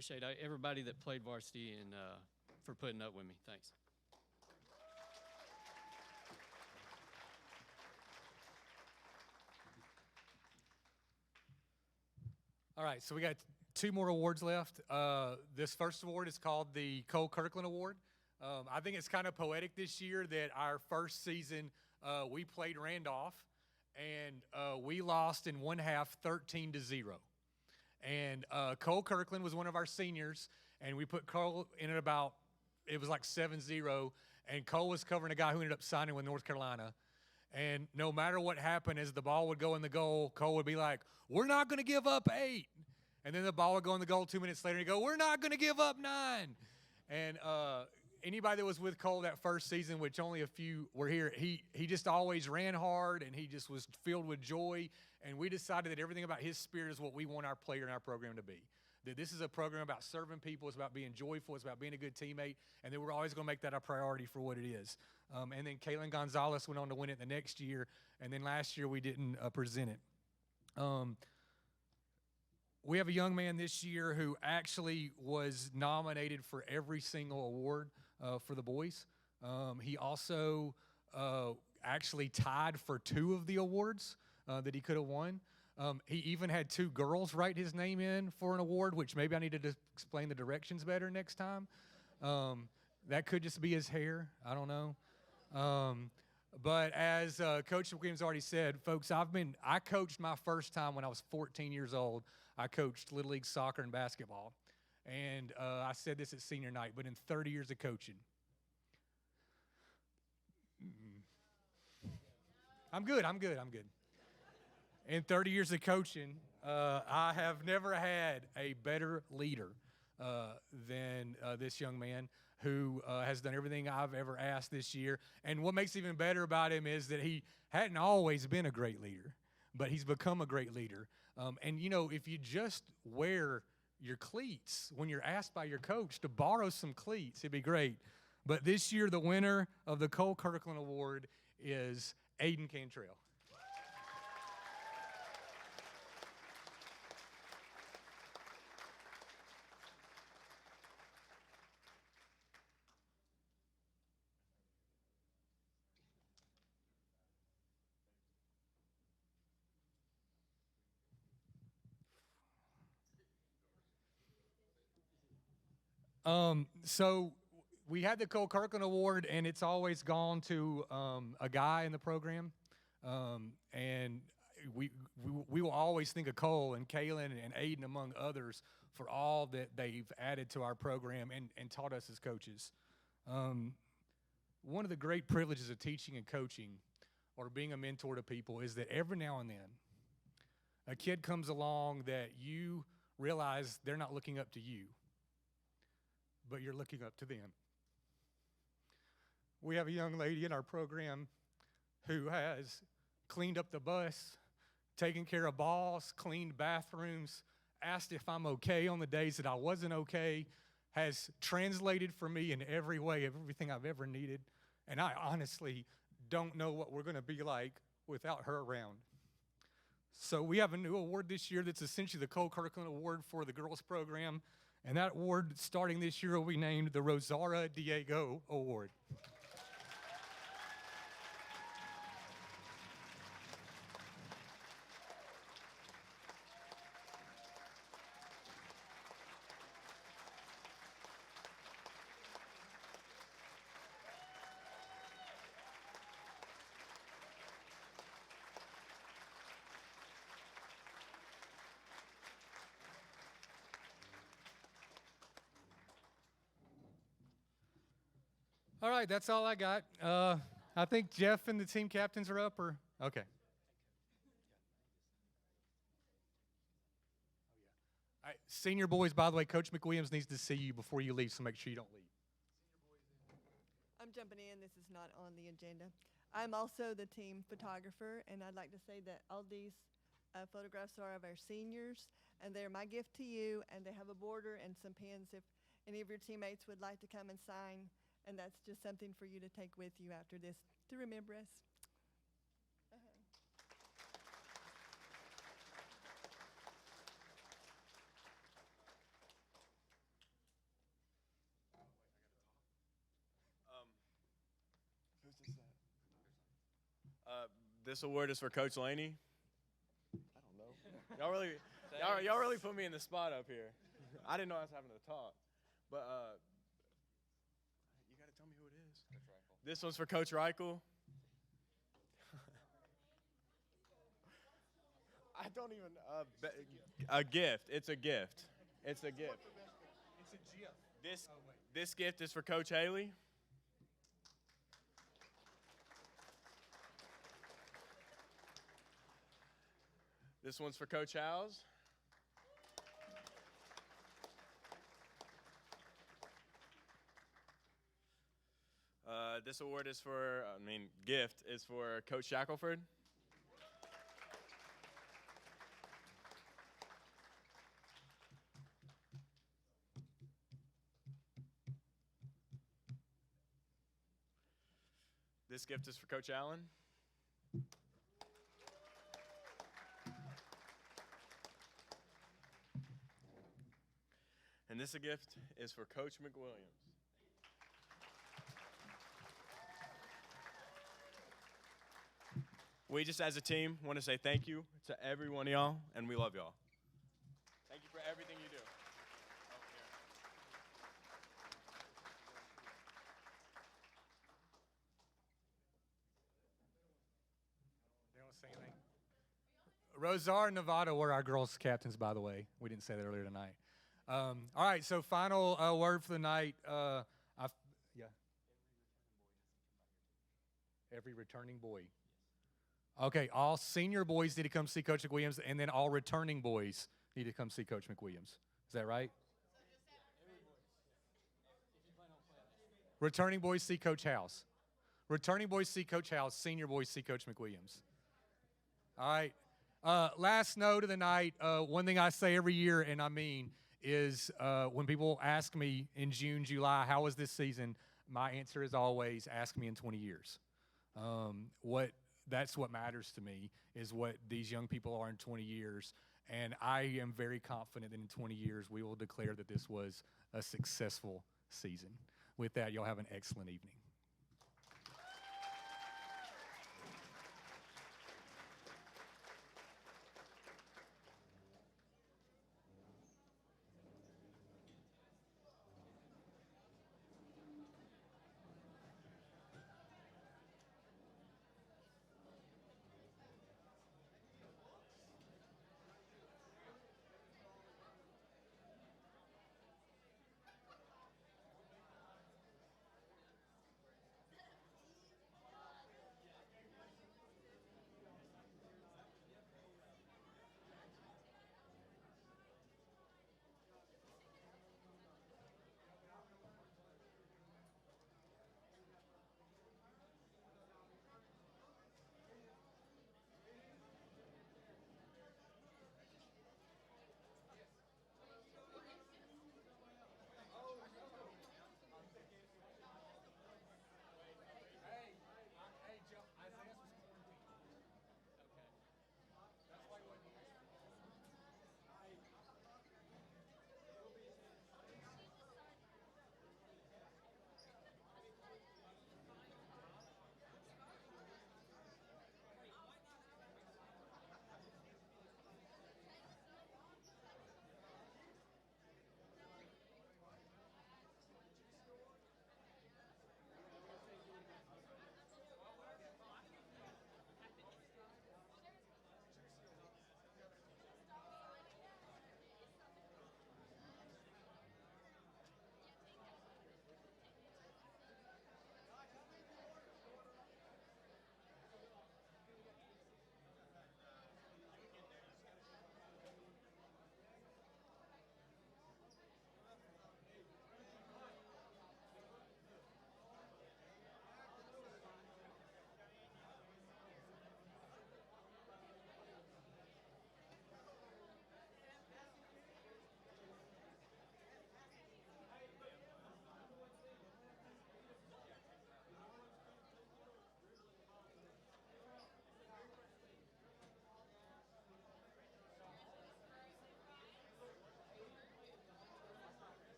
appreciate everybody that played varsity and for putting up with me. Thanks. All right, so we got 2 more awards left. This first award is called the Cole Kirkland Award. I think it's kind of poetic this year that our first season we played Randolph, and we lost in one half 13-0. And Cole Kirkland was one of our seniors, and we put Cole in at about, it was like 7-0, and Cole was covering a guy who ended up signing with North Carolina. And no matter what happened, as the ball would go in the goal, Cole would be like, "We're not going to give up 8." And then the ball would go in the goal 2 minutes later, and he'd go, "We're not going to give up 9." And anybody that was with Cole that first season, which only a few were here, he just always ran hard, and he just was filled with joy. And we decided that everything about his spirit is what we want our player and our program to be. That this is a program about serving people, it's about being joyful, it's about being a good teammate, and that we're always going to make that a priority for what it is. And then Kaylin Gonzalez went on to win it the next year, and then last year we didn't present it. We have a young man this year who actually was nominated for every single award for the boys. He also actually tied for 2 of the awards that he could have won. He even had 2 girls write his name in for an award, which maybe I needed to explain the directions better next time. That could just be his hair. I don't know. But as Coach McWilliams already said, folks, I coached my first time when I was 14 years old. I coached Little League soccer and basketball. And I said this at senior night, but in 30 years of coaching, I'm good. In 30 years of coaching, I have never had a better leader than this young man who has done everything I've ever asked this year. And what makes it even better about him is that he hadn't always been a great leader, but he's become a great leader. And, you know, if you just wear your cleats when you're asked by your coach to borrow some cleats, it'd be great. But this year, the winner of the Cole Kirkland Award is Aiden Cantrell. So we had the Cole Kirkland Award, and it's always gone to a guy in the program. And we will always think of Cole and Kaylin and Aiden, among others, for all that they've added to our program and taught us as coaches. One of the great privileges of teaching and coaching or being a mentor to people is that every now and then a kid comes along that you realize they're not looking up to you, but you're looking up to them. We have a young lady in our program who has cleaned up the bus, taken care of balls, cleaned bathrooms, asked if I'm okay on the days that I wasn't okay, has translated for me in every way of everything I've ever needed. And I honestly don't know what we're going to be like without her around. So we have a new award this year that's essentially the Cole Kirkland Award for the girls program. And that award, starting this year, will be named the Rosara Diego Award. All right, that's all I got. I think Jeff and the team captains are up, or okay. All right, senior boys, by the way, Coach McWilliams needs to see you before you leave, so make sure you don't leave. I'm jumping in. This is not on the agenda. I'm also the team photographer, and I'd like to say that all these photographs are of our seniors, and they're my gift to you, and they have a border and some pins if any of your teammates would like to come and sign, and that's just something for you to take with you after this to remember us. This award is for Coach Laney. I don't know. Y'all really put me in the spot up here. I didn't know I was having to talk. But you got to tell me who it is. This one's for Coach Reichel. I don't even a gift. It's a gift. It's a gift. It's a GIF. This gift is for Coach Haley. This one's for Coach Howes. This award is for, gift is for Coach Shackelford. This gift is for Coach Allen. And this gift is for Coach McWilliams. We just, as a team, want to say thank you to every one of y'all, and we love y'all. Thank you for everything you do. They don't say anything. Rosar and Nevada were our girls' captains, by the way. We didn't say that earlier tonight. All right, so final word for the night. Every returning boy. Okay, all senior boys need to come see Coach McWilliams, and then all returning boys need to come see Coach McWilliams. Is that right? Returning boys see Coach House. Returning boys see Coach House. Senior boys see Coach McWilliams. All right. Last note of the night, one thing I say every year, and I mean, is when people ask me in June, July, how was this season, my answer is always, ask me in 20 years. That's what matters to me, is what these young people are in 20 years. And I am very confident that in 20 years we will declare that this was a successful season. With that, y'all have an excellent evening.